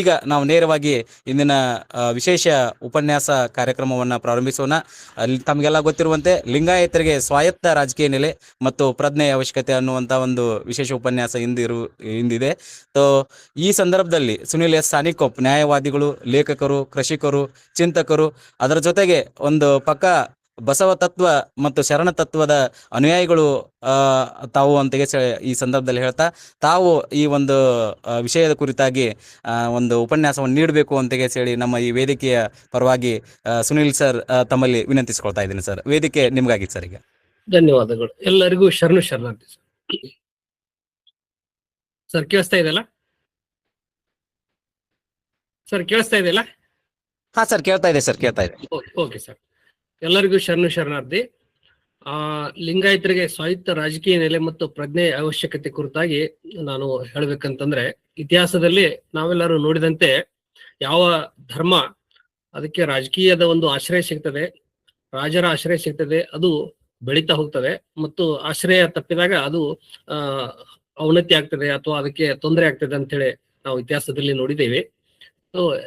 ಈಗ ನಾವು ನೇರವಾಗಿ ಇಂದಿನ ವಿಶೇಷ ಉಪನ್ಯಾಸ ಕಾರ್ಯಕ್ರಮವನ್ನು ಪ್ರಾರಂಭಿಸೋಣ. ಅಲ್ಲಿ ತಮಗೆಲ್ಲ ಗೊತ್ತಿರುವಂತೆ ಲಿಂಗಾಯತರಿಗೆ ಸ್ವಾಯತ್ತ ರಾಜಕೀಯ ನೆಲೆ ಮತ್ತು ಪ್ರಜ್ಞೆಯ ಅವಶ್ಯಕತೆ ಅನ್ನುವಂಥ ಒಂದು ವಿಶೇಷ ಉಪನ್ಯಾಸ ಇಂದಿದೆ. ಈ ಸಂದರ್ಭದಲ್ಲಿ ಸುನಿಲ್ ಎಸ್ ಸಾನಿಕೊಪ್ ನ್ಯಾಯವಾದಿಗಳು, ಲೇಖಕರು, ಕೃಷಿಕರು, ಚಿಂತಕರು, ಅದರ ಜೊತೆಗೆ ಒಂದು ಪಕ್ಕ ಬಸವ ತತ್ವ ಮತ್ತು ಶರಣ ತತ್ವದ ಅನುಯಾಯಿಗಳು ತಾವು ಅಂತೆಗೆ ಈ ಸಂದರ್ಭದಲ್ಲಿ ಹೇಳ್ತಾ ತಾವು ಈ ಒಂದು ವಿಷಯದ ಕುರಿತಾಗಿ ಒಂದು ಉಪನ್ಯಾಸವನ್ನು ನೀಡಬೇಕು ಅಂತೆಗೆ ಹೇಳಿ ನಮ್ಮ ಈ ವೇದಿಕೆಯ ಪರವಾಗಿ ಸುನಿಲ್ ಸರ್ ತಮ್ಮಲ್ಲಿ ವಿನಂತಿಸಿಕೊಳ್ತಾ ಇದ್ದೀನಿ ಸರ್. ವೇದಿಕೆ ನಿಮ್ಗಾಗಿ ಸರ್. ಈಗ ಧನ್ಯವಾದಗಳು. ಎಲ್ಲರಿಗೂ ಶರಣಾರ್ಥಿ ಸರ್. ಕೇಳಿಸ್ತಾ ಇದೆಯಲ್ಲ ಸರ್? ಕೇಳಿಸ್ತಾ ಇದೆಯಲ್ಲ? ಹಾ ಸರ್, ಕೇಳ್ತಾ ಇದೆ ಸರ್, ಕೇಳ್ತಾ ಇದೆ. Okay sir. ಎಲ್ಲರಿಗೂ ಶರಣಾರ್ಥಿ. ಲಿಂಗಾಯತರಿಗೆ ಸ್ವಾಯತ್ತ ರಾಜಕೀಯ ನೆಲೆ ಮತ್ತು ಪ್ರಜ್ಞೆ ಅವಶ್ಯಕತೆ ಕುರಿತಾಗಿ ನಾನು ಹೇಳ್ಬೇಕಂತಂದ್ರೆ, ಇತಿಹಾಸದಲ್ಲಿ ನಾವೆಲ್ಲರೂ ನೋಡಿದಂತೆ ಯಾವ ಧರ್ಮ ಅದಕ್ಕೆ ರಾಜಕೀಯದ ಒಂದು ಆಶ್ರಯ ಸಿಗ್ತದೆ, ರಾಜರ ಆಶ್ರಯ ಸಿಗ್ತದೆ, ಅದು ಬೆಳೀತಾ ಹೋಗ್ತದೆ. ಮತ್ತು ಆಶ್ರಯ ತಪ್ಪಿದಾಗ ಅದು ಅವನತಿ ಆಗ್ತದೆ ಅಥವಾ ಅದಕ್ಕೆ ತೊಂದರೆ ಆಗ್ತದೆ ಅಂತ ಹೇಳಿ ನಾವು ಇತಿಹಾಸದಲ್ಲಿ ನೋಡಿದ್ದೇವೆ.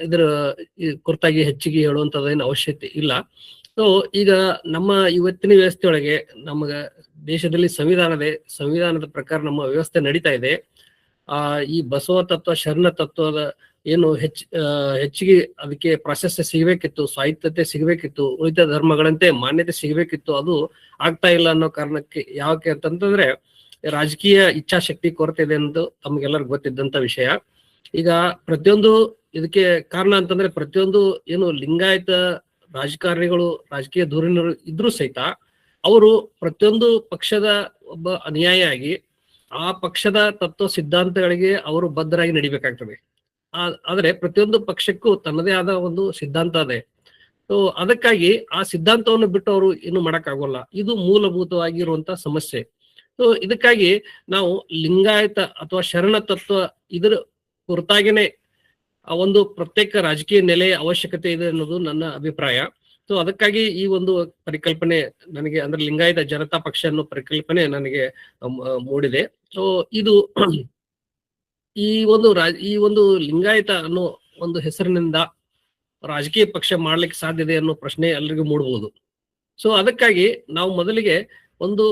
ಇದರ ಕುರಿತಾಗಿ ಹೆಚ್ಚಿಗೆ ಹೇಳುವಂತದ್ದೇನು ಅವಶ್ಯಕತೆ ಇಲ್ಲ. ಈಗ ನಮ್ಮ ಇವತ್ತಿನ ವ್ಯವಸ್ಥೆಯೊಳಗೆ ನಮಗ ದೇಶದಲ್ಲಿ ಸಂವಿಧಾನದ ಪ್ರಕಾರ ನಮ್ಮ ವ್ಯವಸ್ಥೆ ನಡೀತಾ ಇದೆ. ಈ ಬಸವ ತತ್ವ, ಶರಣ ತತ್ವದ ಏನು ಹೆಚ್ಚಿಗೆ ಅದಕ್ಕೆ ಪ್ರಾಶಸ್ತ್ಯ ಸಿಗಬೇಕಿತ್ತು, ಸ್ವಾಯತ್ತತೆ ಸಿಗಬೇಕಿತ್ತು, ಉಳಿದ ಧರ್ಮಗಳಂತೆ ಮಾನ್ಯತೆ ಸಿಗಬೇಕಿತ್ತು, ಅದು ಆಗ್ತಾ ಇಲ್ಲ ಅನ್ನೋ ಕಾರಣಕ್ಕೆ. ಯಾಕೆ ಅಂತಂದ್ರೆ ರಾಜಕೀಯ ಇಚ್ಛಾಶಕ್ತಿ ಕೊರತೆ ಇದೆ ಅನ್ನೋದು ತಮ್ಗೆಲ್ಲರಿಗೂ ಗೊತ್ತಿದ್ದಂತ ವಿಷಯ. ಈಗ ಪ್ರತಿಯೊಂದು ಇದಕ್ಕೆ ಕಾರಣ ಅಂತಂದ್ರೆ, ಪ್ರತಿಯೊಂದು ಏನು ಲಿಂಗಾಯತ ರಾಜಕಾರಣಿಗಳು, ರಾಜಕೀಯ ಧೋರಣೆಗಳು ಇದ್ರೂ ಸಹಿತ ಅವರು ಪ್ರತಿಯೊಂದು ಪಕ್ಷದ ಒಬ್ಬ ಅನುಯಾಯಿಯಾಗಿ ಆ ಪಕ್ಷದ ತತ್ವ ಸಿದ್ಧಾಂತಗಳಿಗೆ ಅವರು ಬದ್ಧರಾಗಿ ನಡಿಬೇಕಾಗ್ತದೆ. ಆದ್ರೆ ಪ್ರತಿಯೊಂದು ಪಕ್ಷಕ್ಕೂ ತನ್ನದೇ ಆದ ಒಂದು ಸಿದ್ಧಾಂತ ಇದೆ. ಅದಕ್ಕಾಗಿ ಆ ಸಿದ್ಧಾಂತವನ್ನು ಬಿಟ್ಟು ಅವರು ಏನು ಮಾಡಕ್ಕಾಗೋಲ್ಲ. ಇದು ಮೂಲಭೂತವಾಗಿರುವಂತ ಸಮಸ್ಯೆ. ಇದಕ್ಕಾಗಿ ನಾವು ಲಿಂಗಾಯತ ಅಥವಾ ಶರಣ ತತ್ವ ಇದರ ಕುರಿತಾಗಿನೇ ಒಂದು ಪ್ರತ್ಯೇಕ ರಾಜಕೀಯ ನೆಲೆಯ ಅವಶ್ಯಕತೆ ಇದೆ ಅನ್ನೋದು ನನ್ನ ಅಭಿಪ್ರಾಯ. ಅದಕ್ಕಾಗಿ ಈ ಒಂದು ಪರಿಕಲ್ಪನೆ ನನಗೆ, ಅಂದ್ರೆ ಲಿಂಗಾಯತ ಜನತಾ ಪಕ್ಷ ಅನ್ನೋ ಪರಿಕಲ್ಪನೆ ನನಗೆ ಮೂಡಿದೆ. ಇದು ಈ ಒಂದು ಲಿಂಗಾಯತ ಅನ್ನೋ ಒಂದು ಹೆಸರಿನಿಂದ ರಾಜಕೀಯ ಪಕ್ಷ ಮಾಡ್ಲಿಕ್ಕೆ ಸಾಧ್ಯತೆ ಅನ್ನೋ ಪ್ರಶ್ನೆ ಎಲ್ಲರಿಗೂ ಮೂಡಬಹುದು. ಅದಕ್ಕಾಗಿ ನಾವು ಮೊದಲಿಗೆ ಒಂದು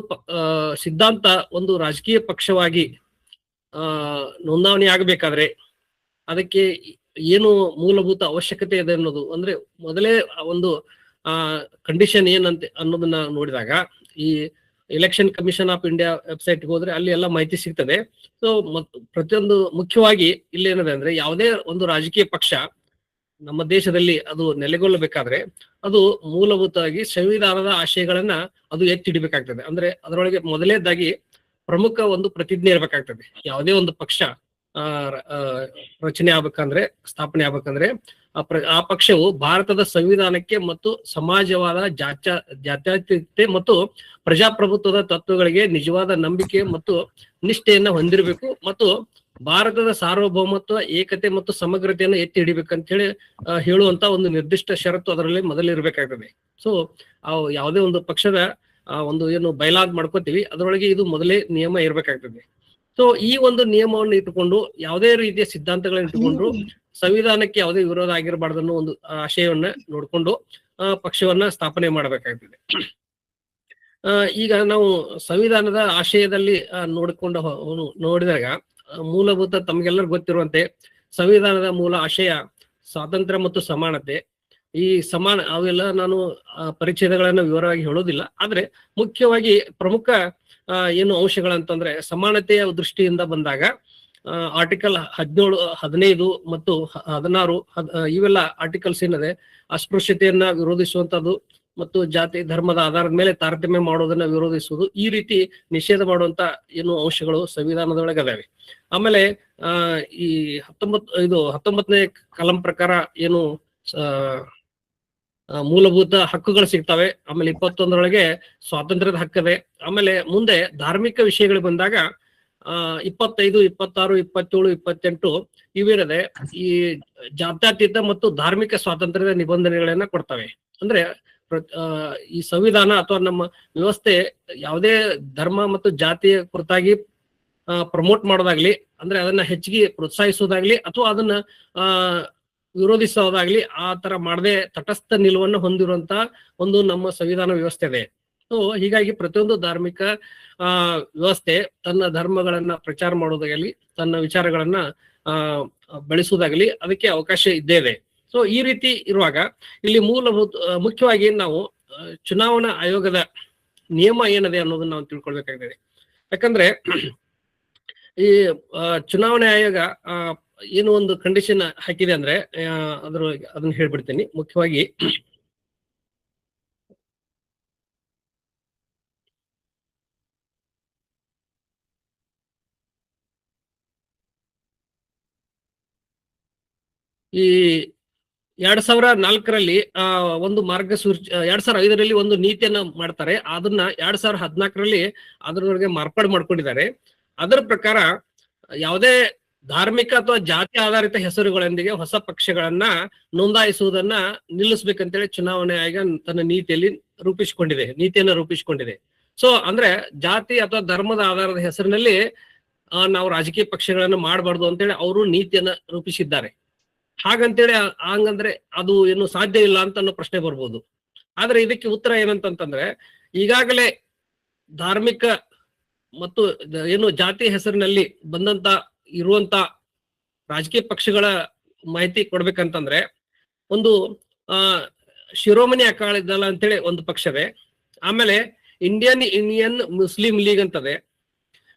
ಸಿದ್ಧಾಂತ ಒಂದು ರಾಜಕೀಯ ಪಕ್ಷವಾಗಿ ನೋಂದಣಿ ಆಗಬೇಕಾದ್ರೆ ಅದಕ್ಕೆ ಏನು ಮೂಲಭೂತ ಅವಶ್ಯಕತೆ ಇದೆ ಅನ್ನೋದು, ಅಂದ್ರೆ ಮೊದಲೇ ಒಂದು ಕಂಡೀಷನ್ ಏನಂತ ಅನ್ನೋದನ್ನ ನೋಡಿದಾಗ, ಈ ಎಲೆಕ್ಷನ್ ಕಮಿಷನ್ ಆಫ್ ಇಂಡಿಯಾ ವೆಬ್ಸೈಟ್ಗೆ ಹೋದ್ರೆ ಅಲ್ಲಿ ಎಲ್ಲ ಮಾಹಿತಿ ಸಿಗ್ತದೆ. ಪ್ರತಿಯೊಂದು ಮುಖ್ಯವಾಗಿ ಇಲ್ಲಿ ಏನಿದೆ ಅಂದ್ರೆ, ಯಾವುದೇ ಒಂದು ರಾಜಕೀಯ ಪಕ್ಷ ನಮ್ಮ ದೇಶದಲ್ಲಿ ಅದು ನೆಲೆಗೊಳ್ಳಬೇಕಾದ್ರೆ ಅದು ಮೂಲಭೂತವಾಗಿ ಸಂವಿಧಾನದ ಆಶಯಗಳನ್ನ ಅದು ಎತ್ತಿಡಬೇಕಾಗ್ತದೆ. ಅಂದ್ರೆ ಅದರೊಳಗೆ ಮೊದಲನೇದಾಗಿ ಪ್ರಮುಖ ಒಂದು ಪ್ರತಿಜ್ಞೆ ಇರಬೇಕಾಗ್ತದೆ. ಯಾವುದೇ ಒಂದು ಪಕ್ಷ ರಚನೆ ಆಗ್ಬೇಕಂದ್ರೆ, ಸ್ಥಾಪನೆ ಆಗ್ಬೇಕಂದ್ರೆ ಆ ಪಕ್ಷವು ಭಾರತದ ಸಂವಿಧಾನಕ್ಕೆ ಮತ್ತು ಸಮಾಜವಾದ, ಜಾತ್ಯತೀತತೆ ಮತ್ತು ಪ್ರಜಾಪ್ರಭುತ್ವದ ತತ್ವಗಳಿಗೆ ನಿಜವಾದ ನಂಬಿಕೆ ಮತ್ತು ನಿಷ್ಠೆಯನ್ನ ಹೊಂದಿರಬೇಕು ಮತ್ತು ಭಾರತದ ಸಾರ್ವಭೌಮತ್ವ, ಏಕತೆ ಮತ್ತು ಸಮಗ್ರತೆಯನ್ನು ಎತ್ತಿ ಹಿಡಿಬೇಕಂತ ಹೇಳಿ ಹೇಳುವಂತ ಒಂದು ನಿರ್ದಿಷ್ಟ ಷರತ್ತು ಅದರಲ್ಲಿ ಮೊದಲಿರ್ಬೇಕಾಗ್ತದೆ. ಯಾವುದೇ ಒಂದು ಪಕ್ಷದ ಒಂದು ಏನು ಬೈಲಾಗ್ ಮಾಡ್ಕೋತೀವಿ ಅದರೊಳಗೆ ಇದು ಮೊದಲೇ ನಿಯಮ ಇರ್ಬೇಕಾಗ್ತದೆ. ಈ ಒಂದು ನಿಯಮವನ್ನು ಇಟ್ಟುಕೊಂಡು, ಯಾವುದೇ ರೀತಿಯ ಸಿದ್ಧಾಂತಗಳನ್ನ ಇಟ್ಟುಕೊಂಡು ಸಂವಿಧಾನಕ್ಕೆ ಯಾವುದೇ ವಿರೋಧ ಆಗಿರಬಾರ್ದು ಅನ್ನೋ ಒಂದು ಆಶಯವನ್ನ ನೋಡ್ಕೊಂಡು ಪಕ್ಷವನ್ನ ಸ್ಥಾಪನೆ ಮಾಡಬೇಕಾಗ್ತದೆ. ಈಗ ನಾವು ಸಂವಿಧಾನದ ಆಶಯದಲ್ಲಿ ನೋಡಿದಾಗ ಮೂಲಭೂತ ತಮ್ಗೆಲ್ಲರಿಗೂ ಗೊತ್ತಿರುವಂತೆ ಸಂವಿಧಾನದ ಮೂಲ ಆಶಯ ಸ್ವಾತಂತ್ರ್ಯ ಮತ್ತು ಸಮಾನತೆ. ಈ ಅವೆಲ್ಲ ನಾನು ಪರಿಚ್ಛೇದಗಳನ್ನ ವಿವರವಾಗಿ ಹೇಳೋದಿಲ್ಲ. ಆದ್ರೆ ಮುಖ್ಯವಾಗಿ ಪ್ರಮುಖ ಏನು ಅಂಶಗಳಂತಂದ್ರೆ, ಸಮಾನತೆಯ ದೃಷ್ಟಿಯಿಂದ ಬಂದಾಗ ಆರ್ಟಿಕಲ್ 17, 15 ಮತ್ತು 16 ಇವೆಲ್ಲ ಆರ್ಟಿಕಲ್ಸ್ ಏನಿದೆ, ಅಸ್ಪೃಶ್ಯತೆಯನ್ನ ವಿರೋಧಿಸುವಂತದ್ದು ಮತ್ತು ಜಾತಿ ಧರ್ಮದ ಆಧಾರದ ಮೇಲೆ ತಾರತಮ್ಯ ಮಾಡೋದನ್ನ ವಿರೋಧಿಸುವುದು, ಈ ರೀತಿ ನಿಷೇಧ ಮಾಡುವಂತ ಏನು ಅಂಶಗಳು ಸಂವಿಧಾನದೊಳಗೆ ಅದಾವೆ. ಆಮೇಲೆ ಈ 19ನೇ ಕಲಂ ಪ್ರಕಾರ ಏನು ಮೂಲಭೂತ ಹಕ್ಕುಗಳು ಸಿಗ್ತವೆ. ಆಮೇಲೆ 21ರೊಳಗೆ ಸ್ವಾತಂತ್ರ್ಯದ ಹಕ್ಕದೆ. ಆಮೇಲೆ ಮುಂದೆ ಧಾರ್ಮಿಕ ವಿಷಯಗಳು ಬಂದಾಗ 25, 26, 27, 28 ಇವಿರದೆ ಈ ಜಾತ್ಯತೀತ ಮತ್ತು ಧಾರ್ಮಿಕ ಸ್ವಾತಂತ್ರ್ಯದ ನಿಬಂಧನೆಗಳನ್ನ ಕೊಡ್ತವೆ. ಅಂದ್ರೆ ಈ ಸಂವಿಧಾನ ಅಥವಾ ನಮ್ಮ ವ್ಯವಸ್ಥೆ ಯಾವುದೇ ಧರ್ಮ ಮತ್ತು ಜಾತಿಯ ಕುರಿತಾಗಿ ಪ್ರಮೋಟ್ ಮಾಡೋದಾಗ್ಲಿ, ಅಂದ್ರೆ ಅದನ್ನ ಹೆಚ್ಚಿಗೆ ಪ್ರೋತ್ಸಾಹಿಸೋದಾಗ್ಲಿ ಅಥವಾ ಅದನ್ನ ಆ ವಿರೋಧಿಸೋದಾಗ್ಲಿ ಆ ತರ ಮಾಡದೆ ತಟಸ್ಥ ನಿಲುವನ್ನು ಹೊಂದಿರುವಂತ ಒಂದು ನಮ್ಮ ಸಂವಿಧಾನ ವ್ಯವಸ್ಥೆ ಇದೆ. ಸೊ ಹೀಗಾಗಿ ಪ್ರತಿಯೊಂದು ಧಾರ್ಮಿಕ ವ್ಯವಸ್ಥೆ ತನ್ನ ಧರ್ಮಗಳನ್ನ ಪ್ರಚಾರ ಮಾಡೋದಾಗಲಿ, ತನ್ನ ವಿಚಾರಗಳನ್ನ ಬೆಳೆಸುವುದಾಗಲಿ ಅದಕ್ಕೆ ಅವಕಾಶ ಇದ್ದೇ ಇದೆ. ಸೊ ಈ ರೀತಿ ಇರುವಾಗ ಇಲ್ಲಿ ಮುಖ್ಯವಾಗಿ ನಾವು ಚುನಾವಣಾ ಆಯೋಗದ ನಿಯಮ ಏನಿದೆ ಅನ್ನೋದನ್ನ ನಾವು ತಿಳ್ಕೊಳ್ಬೇಕಾಗಿದೆ. ಯಾಕಂದ್ರೆ ಈ ಚುನಾವಣಾ ಆಯೋಗ ಏನು ಒಂದು ಕಂಡೀಷನ್ ಹಾಕಿದೆ ಅಂದ್ರೆ ಅದನ್ನ ಹೇಳ್ಬಿಡ್ತೀನಿ. ಮುಖ್ಯವಾಗಿ ಈ 2004ರಲ್ಲಿ ಒಂದು ಮಾರ್ಗಸೂಚಿ, 2005ರಲ್ಲಿ ಒಂದು ನೀತಿಯನ್ನ ಮಾಡ್ತಾರೆ. ಅದನ್ನ 2014ರಲ್ಲಿ ಅದರೊಳಗೆ ಮಾರ್ಪಾಡು ಮಾಡ್ಕೊಂಡಿದ್ದಾರೆ. ಅದರ ಪ್ರಕಾರ ಯಾವುದೇ ಧಾರ್ಮಿಕ ಅಥವಾ ಜಾತಿ ಆಧಾರಿತ ಹೆಸರುಗಳೊಂದಿಗೆ ಹೊಸ ಪಕ್ಷಗಳನ್ನ ನೋಂದಾಯಿಸುವುದನ್ನ ನಿಲ್ಲಿಸ್ಬೇಕಂತೇಳಿ ಚುನಾವಣೆ ಆಯೋಗ ತನ್ನ ನೀತಿಯನ್ನ ರೂಪಿಸಿಕೊಂಡಿದೆ. ಸೊ ಅಂದ್ರೆ ಜಾತಿ ಅಥವಾ ಧರ್ಮದ ಆಧಾರದ ಹೆಸರಿನಲ್ಲಿ ನಾವು ರಾಜಕೀಯ ಪಕ್ಷಗಳನ್ನ ಮಾಡಬಾರ್ದು ಅಂತೇಳಿ ಅವರು ನೀತಿಯನ್ನ ರೂಪಿಸಿದ್ದಾರೆ. ಹಾಗಂತೇಳಿ ಹಂಗಂದ್ರೆ ಅದು ಏನು ಸಾಧ್ಯ ಇಲ್ಲ ಅಂತ ಅನ್ನೋ ಪ್ರಶ್ನೆ ಬರ್ಬೋದು. ಆದ್ರೆ ಇದಕ್ಕೆ ಉತ್ತರ ಏನಂತಂದ್ರೆ, ಈಗಾಗಲೇ ಧಾರ್ಮಿಕ ಮತ್ತು ಏನು ಜಾತಿ ಹೆಸರಿನಲ್ಲಿ ಇರುವಂತ ರಾಜಕೀಯ ಪಕ್ಷಗಳ ಮಾಹಿತಿ ಕೊಡ್ಬೇಕಂತಂದ್ರೆ, ಒಂದು ಶಿರೋಮಣಿ ಅಕಾಲಿ ದಳ ಅಂತೇಳಿ ಒಂದು ಪಕ್ಷವೇ, ಆಮೇಲೆ ಇಂಡಿಯನ್ ಮುಸ್ಲಿಂ ಲೀಗ್ ಅಂತದೆ,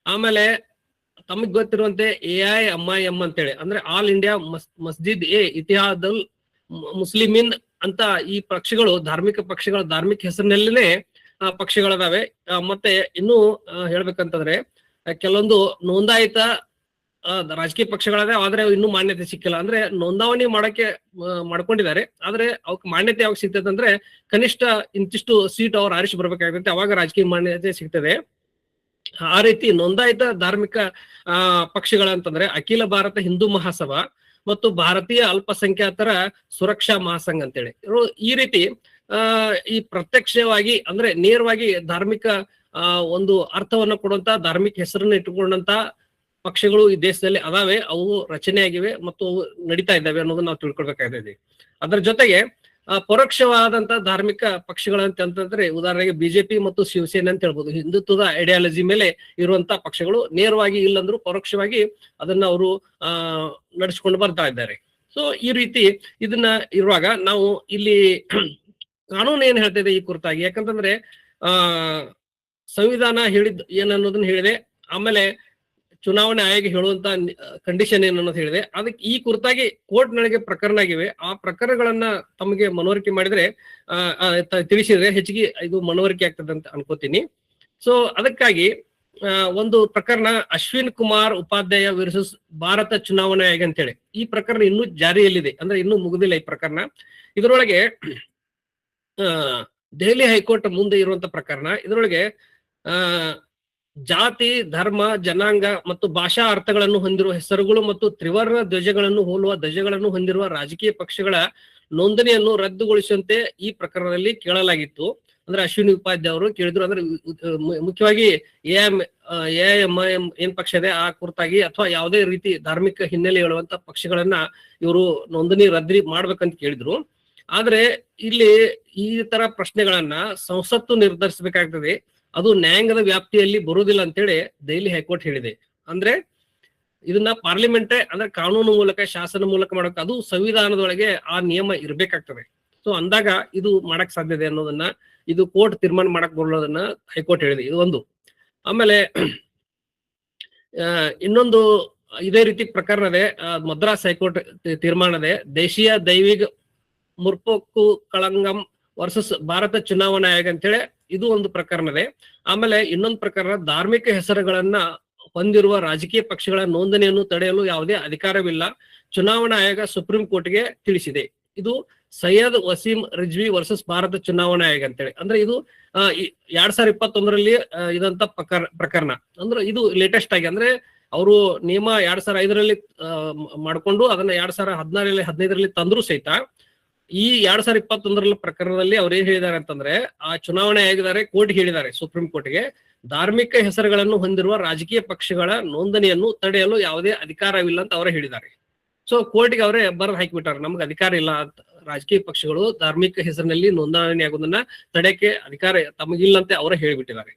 ಆಮೇಲೆ ತಮಗ್ ಗೊತ್ತಿರುವಂತೆ AIMIM ಅಂತೇಳಿ ಅಂದ್ರೆ ಆಲ್ ಇಂಡಿಯಾ ಮಸ್ಜಿದ್ ಇತಿಹಾದುಲ್ ಮುಸ್ಲಿಮಿನ್ ಅಂತ ಈ ಪಕ್ಷಗಳು ಧಾರ್ಮಿಕ ಹೆಸರಿನಲ್ಲಿನೇ ಪಕ್ಷಗಳದಾವೆ. ಮತ್ತೆ ಇನ್ನೂ ಹೇಳ್ಬೇಕಂತಂದ್ರೆ ಕೆಲವೊಂದು ನೋಂದಾಯಿತ ರಾಜಕೀಯ ಪಕ್ಷಗಳಾದ, ಆದ್ರೆ ಇನ್ನೂ ಮಾನ್ಯತೆ ಸಿಕ್ಕಿಲ್ಲ. ಅಂದ್ರೆ ನೋಂದಾವಣಿ ಮಾಡ್ಕೊಂಡಿದ್ದಾರೆ, ಆದ್ರೆ ಅವಕ್ಕೆ ಮಾನ್ಯತೆ ಯಾವಾಗ ಸಿಗ್ತದೆ ಅಂದ್ರೆ ಕನಿಷ್ಠ ಇಂತಿಷ್ಟು ಸೀಟ್ ಅವ್ರು ಆರಿಸಿ ಬರ್ಬೇಕಾಗುತ್ತೆ, ಅವಾಗ ರಾಜಕೀಯ ಮಾನ್ಯತೆ ಸಿಗ್ತದೆ. ಆ ರೀತಿ ನೋಂದಾಯಿತ ಧಾರ್ಮಿಕ ಪಕ್ಷಗಳಂತಂದ್ರೆ ಅಖಿಲ ಭಾರತ ಹಿಂದೂ ಮಹಾಸಭಾ ಮತ್ತು ಭಾರತೀಯ ಅಲ್ಪಸಂಖ್ಯಾತರ ಸುರಕ್ಷಾ ಮಹಾಸಂಘ ಅಂತೇಳಿ ಈ ರೀತಿ ಈ ಪ್ರತ್ಯಕ್ಷವಾಗಿ ಅಂದ್ರೆ ನೇರವಾಗಿ ಧಾರ್ಮಿಕ ಒಂದು ಅರ್ಥವನ್ನ ಕೊಡುವಂತ ಧಾರ್ಮಿಕ ಹೆಸರನ್ನ ಇಟ್ಟುಕೊಂಡಂತ ಪಕ್ಷಗಳು ಈ ದೇಶದಲ್ಲಿ ಅದಾವೆ, ಅವು ರಚನೆ ಆಗಿವೆ ಮತ್ತು ಅವು ನಡೀತಾ ಇದ್ದಾವೆ ಅನ್ನೋದನ್ನ ನಾವು ತಿಳ್ಕೊಳ್ಬೇಕಾಗಿದೆ. ಅದರ ಜೊತೆಗೆ ಪರೋಕ್ಷವಾದಂತ ಧಾರ್ಮಿಕ ಪಕ್ಷಗಳಂತಂದ್ರೆ ಉದಾಹರಣೆಗೆ ಬಿಜೆಪಿ ಮತ್ತು ಶಿವಸೇನೆ ಅಂತ ಹೇಳ್ಬೋದು. ಹಿಂದುತ್ವದ ಐಡಿಯಾಲಜಿ ಮೇಲೆ ಇರುವಂತ ಪಕ್ಷಗಳು ನೇರವಾಗಿ ಇಲ್ಲಂದ್ರು ಪರೋಕ್ಷವಾಗಿ ಅದನ್ನ ಅವರು ನಡೆಸ್ಕೊಂಡು ಬರ್ತಾ ಇದ್ದಾರೆ. ಸೊ ಈ ರೀತಿ ಇದನ್ನ ಇರುವಾಗ ನಾವು ಇಲ್ಲಿ ಕಾನೂನು ಏನ್ ಹೇಳ್ತಿದೆ ಈ ಕುರಿತಾಗಿ, ಯಾಕಂತಂದ್ರೆ ಸಂವಿಧಾನ ಹೇಳಿದ್ ಏನನ್ನೋದನ್ನ ಹೇಳಿದೆ, ಆಮೇಲೆ ಚುನಾವಣೆ ಆಯೋಗ ಹೇಳುವಂತ ಕಂಡೀಷನ್ ಏನನ್ನೋದು ಹೇಳಿದೆ. ಅದಕ್ಕೆ ಈ ಕುರಿತಾಗಿ ಕೋರ್ಟ್ ನೊಳಗೆ ಪ್ರಕರಣ ಆಗಿವೆ. ಆ ಪ್ರಕರಣಗಳನ್ನ ತಮಗೆ ಮನವರಿಕೆ ಮಾಡಿದ್ರೆ ತಿಳಿಸಿದ್ರೆ ಹೆಚ್ಚಿಗೆ ಇದು ಮನವರಿಕೆ ಆಗ್ತದೆ ಅಂತ ಅನ್ಕೋತೀನಿ. ಸೊ ಅದಕ್ಕಾಗಿ ಒಂದು ಪ್ರಕರಣ ಅಶ್ವಿನ್ ಕುಮಾರ್ ಉಪಾಧ್ಯಾಯ ವರ್ಸಸ್ ಭಾರತ ಚುನಾವಣಾ ಆಯೋಗ ಅಂತೇಳಿ ಈ ಪ್ರಕರಣ ಇನ್ನೂ ಜಾರಿಯಲ್ಲಿದೆ, ಅಂದ್ರೆ ಇನ್ನೂ ಮುಗಿದಿಲ್ಲ ಈ ಪ್ರಕರಣ. ಇದರೊಳಗೆ ದೆಹಲಿ ಹೈಕೋರ್ಟ್ ಮುಂದೆ ಇರುವಂತ ಪ್ರಕರಣ. ಇದರೊಳಗೆ ಜಾತಿ, ಧರ್ಮ, ಜನಾಂಗ ಮತ್ತು ಭಾಷಾ ಅರ್ಥಗಳನ್ನು ಹೊಂದಿರುವ ಹೆಸರುಗಳು ಮತ್ತು ತ್ರಿವರ್ಣ ಧ್ವಜಗಳನ್ನು ಹೋಲುವ ಧ್ವಜಗಳನ್ನು ಹೊಂದಿರುವ ರಾಜಕೀಯ ಪಕ್ಷಗಳ ನೋಂದಣಿಯನ್ನು ರದ್ದುಗೊಳಿಸುವಂತೆ ಈ ಪ್ರಕರಣದಲ್ಲಿ ಕೇಳಲಾಗಿತ್ತು. ಅಂದ್ರೆ ಅಶ್ವಿನಿ ಉಪಾಧ್ಯಾಯ ಅವರು ಕೇಳಿದ್ರು. ಅಂದ್ರೆ ಮುಖ್ಯವಾಗಿ AIMIM ಏನ್ ಪಕ್ಷ ಇದೆ ಆ ಕುರಿತಾಗಿ ಅಥವಾ ಯಾವುದೇ ರೀತಿ ಧಾರ್ಮಿಕ ಹಿನ್ನೆಲೆ ಹೇಳುವಂತ ಪಕ್ಷಗಳನ್ನ ಇವರು ನೋಂದಣಿ ರದ್ದು ಮಾಡ್ಬೇಕಂತ ಕೇಳಿದ್ರು. ಆದ್ರೆ ಇಲ್ಲಿ ಈ ತರ ಪ್ರಶ್ನೆಗಳನ್ನ ಸಂಸತ್ತು ನಿರ್ಧರಿಸಬೇಕಾಗ್ತದೆ, ಅದು ನ್ಯಾಯಾಂಗದ ವ್ಯಾಪ್ತಿಯಲ್ಲಿ ಬರುವುದಿಲ್ಲ ಅಂತೇಳಿ ದೆಹಲಿ ಹೈಕೋರ್ಟ್ ಹೇಳಿದೆ. ಅಂದ್ರೆ ಇದನ್ನ ಪಾರ್ಲಿಮೆಂಟ್ ಅಂದ್ರೆ ಕಾನೂನು ಮೂಲಕ ಶಾಸನ ಮೂಲಕ ಮಾಡಕ್, ಅದು ಸಂವಿಧಾನದೊಳಗೆ ಆ ನಿಯಮ ಇರ್ಬೇಕಾಗ್ತದೆ. ಸೊ ಅಂದಾಗ ಇದು ಮಾಡಕ್ ಸಾಧ್ಯತೆ ಅನ್ನೋದನ್ನ, ಇದು ಕೋರ್ಟ್ ತೀರ್ಮಾನ ಮಾಡಕ್ ಬರೋದನ್ನ ಹೈಕೋರ್ಟ್ ಹೇಳಿದೆ. ಇದು ಒಂದು. ಆಮೇಲೆ ಇನ್ನೊಂದು ಇದೇ ರೀತಿ ಪ್ರಕರಣ ಇದೆ, ಮದ್ರಾಸ್ ಹೈಕೋರ್ಟ್ ತೀರ್ಮಾನ ಇದೆ, ದೇಶೀಯ ದೈವಿಕ ಮುರ್ಪೊಕ್ಕು ಕಳಂಗಂ ವರ್ಸಸ್ ಭಾರತ ಚುನಾವಣಾ ಆಯೋಗ ಅಂತೇಳಿ ಇದು ಒಂದು ಪ್ರಕರಣ ಇದೆ. ಆಮೇಲೆ ಇನ್ನೊಂದು ಪ್ರಕರಣ, ಧಾರ್ಮಿಕ ಹೆಸರುಗಳನ್ನ ಹೊಂದಿರುವ ರಾಜಕೀಯ ಪಕ್ಷಗಳ ನೋಂದಣಿಯನ್ನು ತಡೆಯಲು ಯಾವುದೇ ಅಧಿಕಾರವಿಲ್ಲ, ಚುನಾವಣಾ ಆಯೋಗ ಸುಪ್ರೀಂ ಕೋರ್ಟ್ಗೆ ತಿಳಿಸಿದೆ. ಇದು ಸೈಯದ್ ವಸೀಂ ರಿಜ್ವಿ ವರ್ಸಸ್ ಭಾರತ ಚುನಾವಣಾ ಆಯೋಗ ಅಂತೇಳಿ. ಅಂದ್ರೆ ಇದು 2021ರಲ್ಲಿ ಇದಂತ ಪ್ರಕರಣ. ಅಂದ್ರೆ ಇದು ಲೇಟೆಸ್ಟ್ ಆಗಿ, ಅಂದ್ರೆ ಅವರು ನಿಯಮ 2005ರಲ್ಲಿ ಮಾಡ್ಕೊಂಡು ಅದನ್ನ 2015ರಲ್ಲಿ ತಂದ್ರು ಸಹಿತ ಈ 2021 ಪ್ರಕರಣದಲ್ಲಿ ಅವ್ರು ಏನ್ ಹೇಳಿದ್ದಾರೆ ಅಂತಂದ್ರೆ, ಆ ಚುನಾವಣೆ ಆಗಿದ್ದಾರೆ, ಕೋರ್ಟ್ ಹೇಳಿದ್ದಾರೆ, ಸುಪ್ರೀಂ ಕೋರ್ಟ್ಗೆ, ಧಾರ್ಮಿಕ ಹೆಸರುಗಳನ್ನು ಹೊಂದಿರುವ ರಾಜಕೀಯ ಪಕ್ಷಗಳ ನೋಂದಣಿಯನ್ನು ತಡೆಯಲು ಯಾವುದೇ ಅಧಿಕಾರವಿಲ್ಲ ಅಂತ ಅವರೇ ಹೇಳಿದ್ದಾರೆ. ಸೊ ಕೋರ್ಟ್ಗೆ ಅವರೇ ಬರೆದು ಹಾಕಿಬಿಟ್ಟಾರೆ, ನಮ್ಗೆ ಅಧಿಕಾರ ಇಲ್ಲ ಅಂತ, ರಾಜಕೀಯ ಪಕ್ಷಗಳು ಧಾರ್ಮಿಕ ಹೆಸರಿನಲ್ಲಿ ನೋಂದಣಿ ಆಗೋದನ್ನ ತಡೆಯಕ್ಕೆ ಅಧಿಕಾರ ತಮಗಿಲ್ಲ ಅಂತ ಅವರೇ ಹೇಳಿಬಿಟ್ಟಿದ್ದಾರೆ.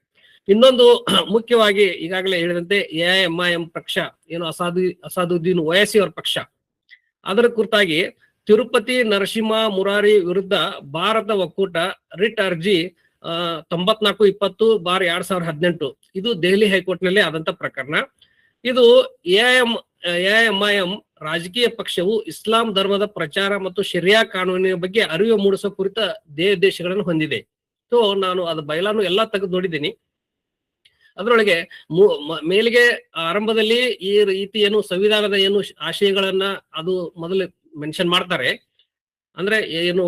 ಇನ್ನೊಂದು ಮುಖ್ಯವಾಗಿ ಈಗಾಗಲೇ ಹೇಳಿದಂತೆ AIMIM ಪಕ್ಷ ಏನು ಅಸಾದುದ್ದೀನ್ ಓವೈಸಿ ಅವರ ಪಕ್ಷ, ಅದರ ಕುರಿತಾಗಿ ತಿರುಪತಿ ನರಸಿಂಹ ಮುರಾರಿ ವಿರುದ್ಧ ಭಾರತ ಒಕ್ಕೂಟ ರಿಟ್ ಅರ್ಜಿ 9420/2018 ಇದು ದೆಹಲಿ ಹೈಕೋರ್ಟ್ ನಲ್ಲಿ ಆದಂತ ಪ್ರಕರಣ. ಇದು AIMIM ರಾಜಕೀಯ ಪಕ್ಷವು ಇಸ್ಲಾಂ ಧರ್ಮದ ಪ್ರಚಾರ ಮತ್ತು ಶರಿಯಾ ಕಾನೂನಿನ ಬಗ್ಗೆ ಅರಿವು ಮೂಡಿಸುವ ಕುರಿತ ದೇಶಗಳನ್ನು ಹೊಂದಿದೆ. ಸೊ ನಾನು ಅದು ಬಯಲಾನು ಎಲ್ಲಾ ತೆಗೆದು ನೋಡಿದ್ದೀನಿ. ಅದರೊಳಗೆ ಮೇಲಿಗೆ ಆರಂಭದಲ್ಲಿ ಈ ರೀತಿ ಏನು ಸಂವಿಧಾನದ ಏನು ಆಶಯಗಳನ್ನ ಅದು ಮೊದಲು ಮೆನ್ಷನ್ ಮಾಡ್ತಾರೆ, ಅಂದ್ರೆ ಏನು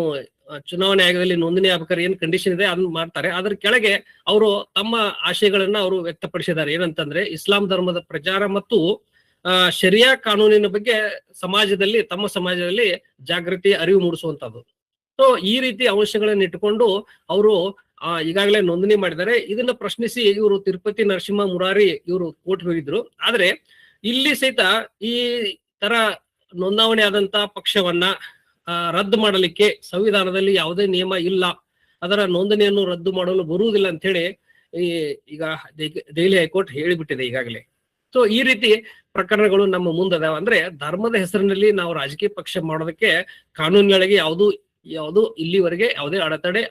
ಚುನಾವಣೆ ಆಯೋಗದಲ್ಲಿ ನೋಂದಣಿ ಆಗ್ಬೇಕಾದ್ರೆ ಏನ್ ಕಂಡೀಷನ್ ಇದೆ ಅದನ್ನ ಮಾಡ್ತಾರೆ. ಅದ್ರ ಕೆಳಗೆ ಅವರು ತಮ್ಮ ಆಶಯಗಳನ್ನ ಅವರು ವ್ಯಕ್ತಪಡಿಸಿದ್ದಾರೆ. ಏನಂತಂದ್ರೆ, ಇಸ್ಲಾಂ ಧರ್ಮದ ಪ್ರಚಾರ ಮತ್ತು ಶರಿಯಾ ಕಾನೂನಿನ ಬಗ್ಗೆ ಸಮಾಜದಲ್ಲಿ, ತಮ್ಮ ಸಮಾಜದಲ್ಲಿ ಜಾಗೃತಿ ಅರಿವು ಮೂಡಿಸುವಂತದ್ದು. ಸೊ ಈ ರೀತಿ ಅಂಶಗಳನ್ನ ಇಟ್ಟುಕೊಂಡು ಅವರು ಈಗಾಗಲೇ ನೋಂದಣಿ ಮಾಡಿದ್ದಾರೆ. ಇದನ್ನ ಪ್ರಶ್ನಿಸಿ ಇವರು ತಿರುಪತಿ ನರಸಿಂಹ ಮುರಾರಿ ಇವರು ಕೋರ್ಟ್ ಹೋಗಿದ್ರು. ಆದ್ರೆ ಇಲ್ಲಿ ಸಹಿತ ಈ ತರ ನೋಂದಾವಣಿ ಆದಂತ ಪಕ್ಷವನ್ನ ರದ್ದು ಮಾಡಲಿಕ್ಕೆ ಸಂವಿಧಾನದಲ್ಲಿ ಯಾವುದೇ ನಿಯಮ ಇಲ್ಲ, ಅದರ ನೋಂದಣಿಯನ್ನು ರದ್ದು ಮಾಡಲು ಬರುವುದಿಲ್ಲ ಅಂತ ಹೇಳಿ ಈಗ ದೆಹಲಿ ಹೈಕೋರ್ಟ್ ಹೇಳಿಬಿಟ್ಟಿದೆ ಈಗಾಗಲೇ. ಸೊ ಈ ರೀತಿ ಪ್ರಕರಣಗಳು ನಮ್ಮ ಮುಂದದಾವ. ಅಂದ್ರೆ ಧರ್ಮದ ಹೆಸರಿನಲ್ಲಿ ನಾವು ರಾಜಕೀಯ ಪಕ್ಷ ಮಾಡೋದಕ್ಕೆ ಕಾನೂನಿನೊಳಗೆ ಯಾವುದು ಇಲ್ಲಿವರೆಗೆ ಯಾವುದೇ ಅಡೆತಡೆ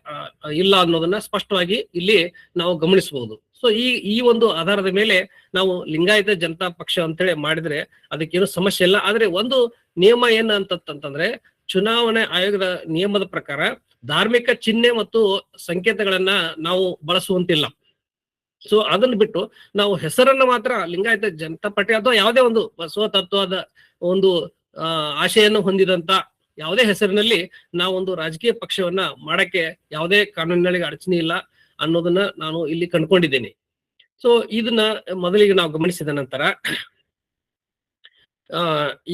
ಇಲ್ಲ ಅನ್ನೋದನ್ನ ಸ್ಪಷ್ಟವಾಗಿ ಇಲ್ಲಿ ನಾವು ಗಮನಿಸಬಹುದು. ಸೊ ಈ ಒಂದು ಆಧಾರದ ಮೇಲೆ ನಾವು ಲಿಂಗಾಯತ ಜನತಾ ಪಕ್ಷ ಅಂತೇಳಿ ಮಾಡಿದ್ರೆ ಅದಕ್ಕೇನು ಸಮಸ್ಯೆ ಇಲ್ಲ. ಆದ್ರೆ ಒಂದು ನಿಯಮ ಏನ್ ಅಂತಂತಂದ್ರೆ, ಚುನಾವಣೆ ಆಯೋಗದ ನಿಯಮದ ಪ್ರಕಾರ ಧಾರ್ಮಿಕ ಚಿಹ್ನೆ ಮತ್ತು ಸಂಕೇತಗಳನ್ನ ನಾವು ಬಳಸುವಂತಿಲ್ಲ. ಸೊ ಅದನ್ನ ಬಿಟ್ಟು ನಾವು ಹೆಸರನ್ನ ಮಾತ್ರ ಲಿಂಗಾಯತ ಜನತಾ ಪಾರ್ಟಿ ಅಥವಾ ಯಾವುದೇ ಒಂದು ಬಸವ ತತ್ವದ ಒಂದು ಆಶೆಯನ್ನು ಹೊಂದಿದಂತ ಯಾವುದೇ ಹೆಸರಿನಲ್ಲಿ ನಾವೊಂದು ರಾಜಕೀಯ ಪಕ್ಷವನ್ನ ಮಾಡಕ್ಕೆ ಯಾವುದೇ ಕಾನೂನಿನೊಳಗೆ ಅಡಚಣೆ ಇಲ್ಲ ಅನ್ನೋದನ್ನ ನಾನು ಇಲ್ಲಿ ಕಂಡುಕೊಂಡಿದ್ದೇನೆ. ಸೊ ಇದನ್ನ ಮೊದಲಿಗೆ ನಾವು ಗಮನಿಸಿದ ನಂತರ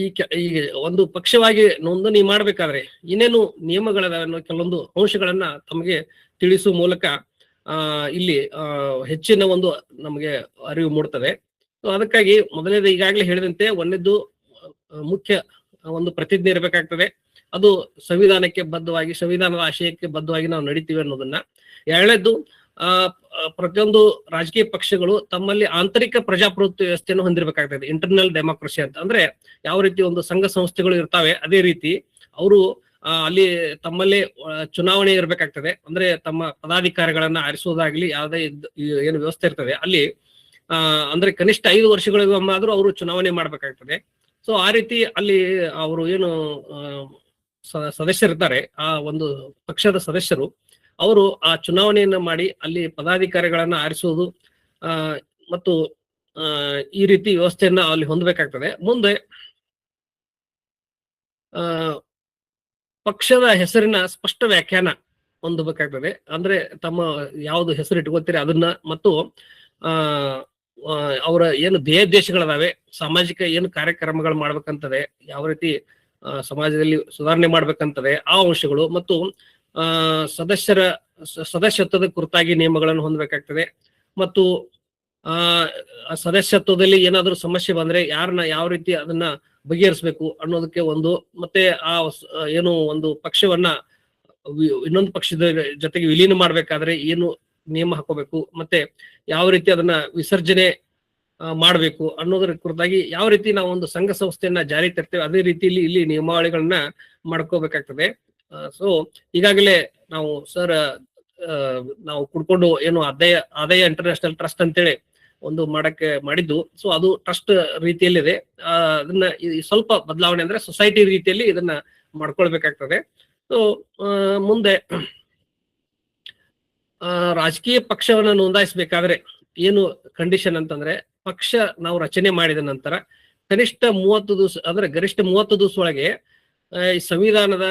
ಈ ಒಂದು ಪಕ್ಷವಾಗಿ ನೋಂದಣಿ ಮಾಡ್ಬೇಕಾದ್ರೆ ಏನೇನು ನಿಯಮಗಳನ್ನ ಕೆಲವೊಂದು ಅಂಶಗಳನ್ನ ತಮಗೆ ತಿಳಿಸುವ ಮೂಲಕ ಇಲ್ಲಿ ಹೆಚ್ಚಿನ ಒಂದು ನಮಗೆ ಅರಿವು ಮೂಡ್ತದೆ. ಸೊ ಅದಕ್ಕಾಗಿ ಮೊದಲನೇದು ಈಗಾಗಲೇ ಹೇಳಿದಂತೆ ಒಂದನೇದು ಮುಖ್ಯ ಒಂದು ಪ್ರತಿಜ್ಞೆ ಇರಬೇಕಾಗ್ತದೆ. ಅದು ಸಂವಿಧಾನಕ್ಕೆ ಬದ್ಧವಾಗಿ, ಸಂವಿಧಾನದ ಆಶಯಕ್ಕೆ ಬದ್ಧವಾಗಿ ನಾವು ನಡೀತೀವಿ ಅನ್ನೋದನ್ನ. ಎರಡನೇದು ಪ್ರತಿಯೊಂದು ರಾಜಕೀಯ ಪಕ್ಷಗಳು ತಮ್ಮಲ್ಲಿ ಆಂತರಿಕ ಪ್ರಜಾಪ್ರಭುತ್ವ ವ್ಯವಸ್ಥೆಯನ್ನು ಹೊಂದಿರಬೇಕಾಗ್ತದೆ, ಇಂಟರ್ನಲ್ ಡೆಮೋಕ್ರಸಿ ಅಂತ. ಅಂದ್ರೆ ಯಾವ ರೀತಿ ಒಂದು ಸಂಘ ಸಂಸ್ಥೆಗಳು ಇರ್ತಾವೆ ಅದೇ ರೀತಿ ಅವರು ಅಲ್ಲಿ ತಮ್ಮಲ್ಲಿ ಚುನಾವಣೆ ಇರ್ಬೇಕಾಗ್ತದೆ. ಅಂದ್ರೆ ತಮ್ಮ ಪದಾಧಿಕಾರಿಗಳನ್ನ ಆರಿಸುವುದಾಗ್ಲಿ ಯಾವುದೇ ಏನು ವ್ಯವಸ್ಥೆ ಇರ್ತದೆ ಅಲ್ಲಿ ಅಂದ್ರೆ ಕನಿಷ್ಠ 5 ವರ್ಷಗಳಿಗೊಮ್ಮಾದ್ರೂ ಅವರು ಚುನಾವಣೆ ಮಾಡ್ಬೇಕಾಗ್ತದೆ. ಸೊ ಆ ರೀತಿ ಅಲ್ಲಿ ಅವರು ಏನು ಸದಸ್ಯರಿರ್ತಾರೆ, ಆ ಒಂದು ಪಕ್ಷದ ಸದಸ್ಯರು, ಅವರು ಆ ಚುನಾವಣೆಯನ್ನ ಮಾಡಿ ಅಲ್ಲಿ ಪದಾಧಿಕಾರಿಗಳನ್ನ ಆರಿಸುವುದು ಮತ್ತು ಈ ರೀತಿ ವ್ಯವಸ್ಥೆಯನ್ನ ಅಲ್ಲಿ ಹೊಂದಬೇಕಾಗ್ತದೆ. ಮುಂದೆ ಪಕ್ಷದ ಹೆಸರಿನ ಸ್ಪಷ್ಟ ವ್ಯಾಖ್ಯಾನ ಹೊಂದಬೇಕಾಗ್ತದೆ. ಅಂದ್ರೆ ತಮ್ಮ ಯಾವ್ದು ಹೆಸರು ಇಟ್ಕೋತೀರಿ ಅದನ್ನ, ಮತ್ತು ಅವರ ಏನು ಧ್ಯೇಯೋದ್ದೇಶಗಳದಾವೆ, ಸಾಮಾಜಿಕ ಏನು ಕಾರ್ಯಕ್ರಮಗಳು ಮಾಡ್ಬೇಕಂತದೆ, ಯಾವ ರೀತಿ ಸಮಾಜದಲ್ಲಿ ಸುಧಾರಣೆ ಮಾಡ್ಬೇಕಂತದೆ ಆ ಅಂಶಗಳು, ಮತ್ತು ಸದಸ್ಯತ್ವದ ಕುರಿತಾಗಿ ನಿಯಮಗಳನ್ನು ಹೊಂದಬೇಕಾಗ್ತದೆ. ಮತ್ತು ಸದಸ್ಯತ್ವದಲ್ಲಿ ಏನಾದ್ರೂ ಸಮಸ್ಯೆ ಬಂದ್ರೆ ಯಾರನ್ನ ಯಾವ ರೀತಿ ಅದನ್ನ ಬಗೆಹರಿಸಬೇಕು ಅನ್ನೋದಕ್ಕೆ ಒಂದು, ಮತ್ತೆ ಆ ಏನು ಒಂದು ಪಕ್ಷವನ್ನ ಇನ್ನೊಂದು ಪಕ್ಷದ ಜೊತೆಗೆ ವಿಲೀನ ಮಾಡ್ಬೇಕಾದ್ರೆ ಏನು ನಿಯಮ ಹಾಕೋಬೇಕು, ಮತ್ತೆ ಯಾವ ರೀತಿ ಅದನ್ನ ವಿಸರ್ಜನೆ ಮಾಡ್ಬೇಕು ಅನ್ನೋದ್ರ ಕುರಿತಾಗಿ ಯಾವ ರೀತಿ ನಾವು ಒಂದು ಸಂಘ ಸಂಸ್ಥೆಯನ್ನ ಜಾರಿ ತರ್ತೇವೆ ಅದೇ ರೀತಿಯಲ್ಲಿ ಇಲ್ಲಿ ನಿಯಮಾವಳಿಗಳನ್ನ ಮಾಡ್ಕೋಬೇಕಾಗ್ತದೆ. ಸೊ ಈಗಾಗಲೇ ನಾವು ಸರ್ ನಾವು ಕುಡ್ಕೊಂಡು ಏನು ಆದಾಯ ಇಂಟರ್ನ್ಯಾಷನಲ್ ಟ್ರಸ್ಟ್ ಅಂತೇಳಿ ಒಂದು ಮಾಡಿದ್ದು. ಸೊ ಅದು ಟ್ರಸ್ಟ್ ರೀತಿಯಲ್ಲಿದೆ. ಅದನ್ನ ಸ್ವಲ್ಪ ಬದಲಾವಣೆ ಅಂದ್ರೆ ಸೊಸೈಟಿ ರೀತಿಯಲ್ಲಿ ಇದನ್ನ ಮಾಡ್ಕೊಳ್ಬೇಕಾಗ್ತದೆ. ಸೊ ಮುಂದೆ ರಾಜಕೀಯ ಪಕ್ಷವನ್ನ ನೋಂದಾಯಿಸಬೇಕಾದ್ರೆ ಏನು ಕಂಡೀಷನ್ ಅಂತಂದ್ರೆ, ಪಕ್ಷ ನಾವು ರಚನೆ ಮಾಡಿದ ನಂತರ ಕನಿಷ್ಠ 30 ದಿವಸ ಅಂದ್ರೆ ಗರಿಷ್ಠ 30 ದಿವಸ ಒಳಗೆ ಈ ಸಂವಿಧಾನದ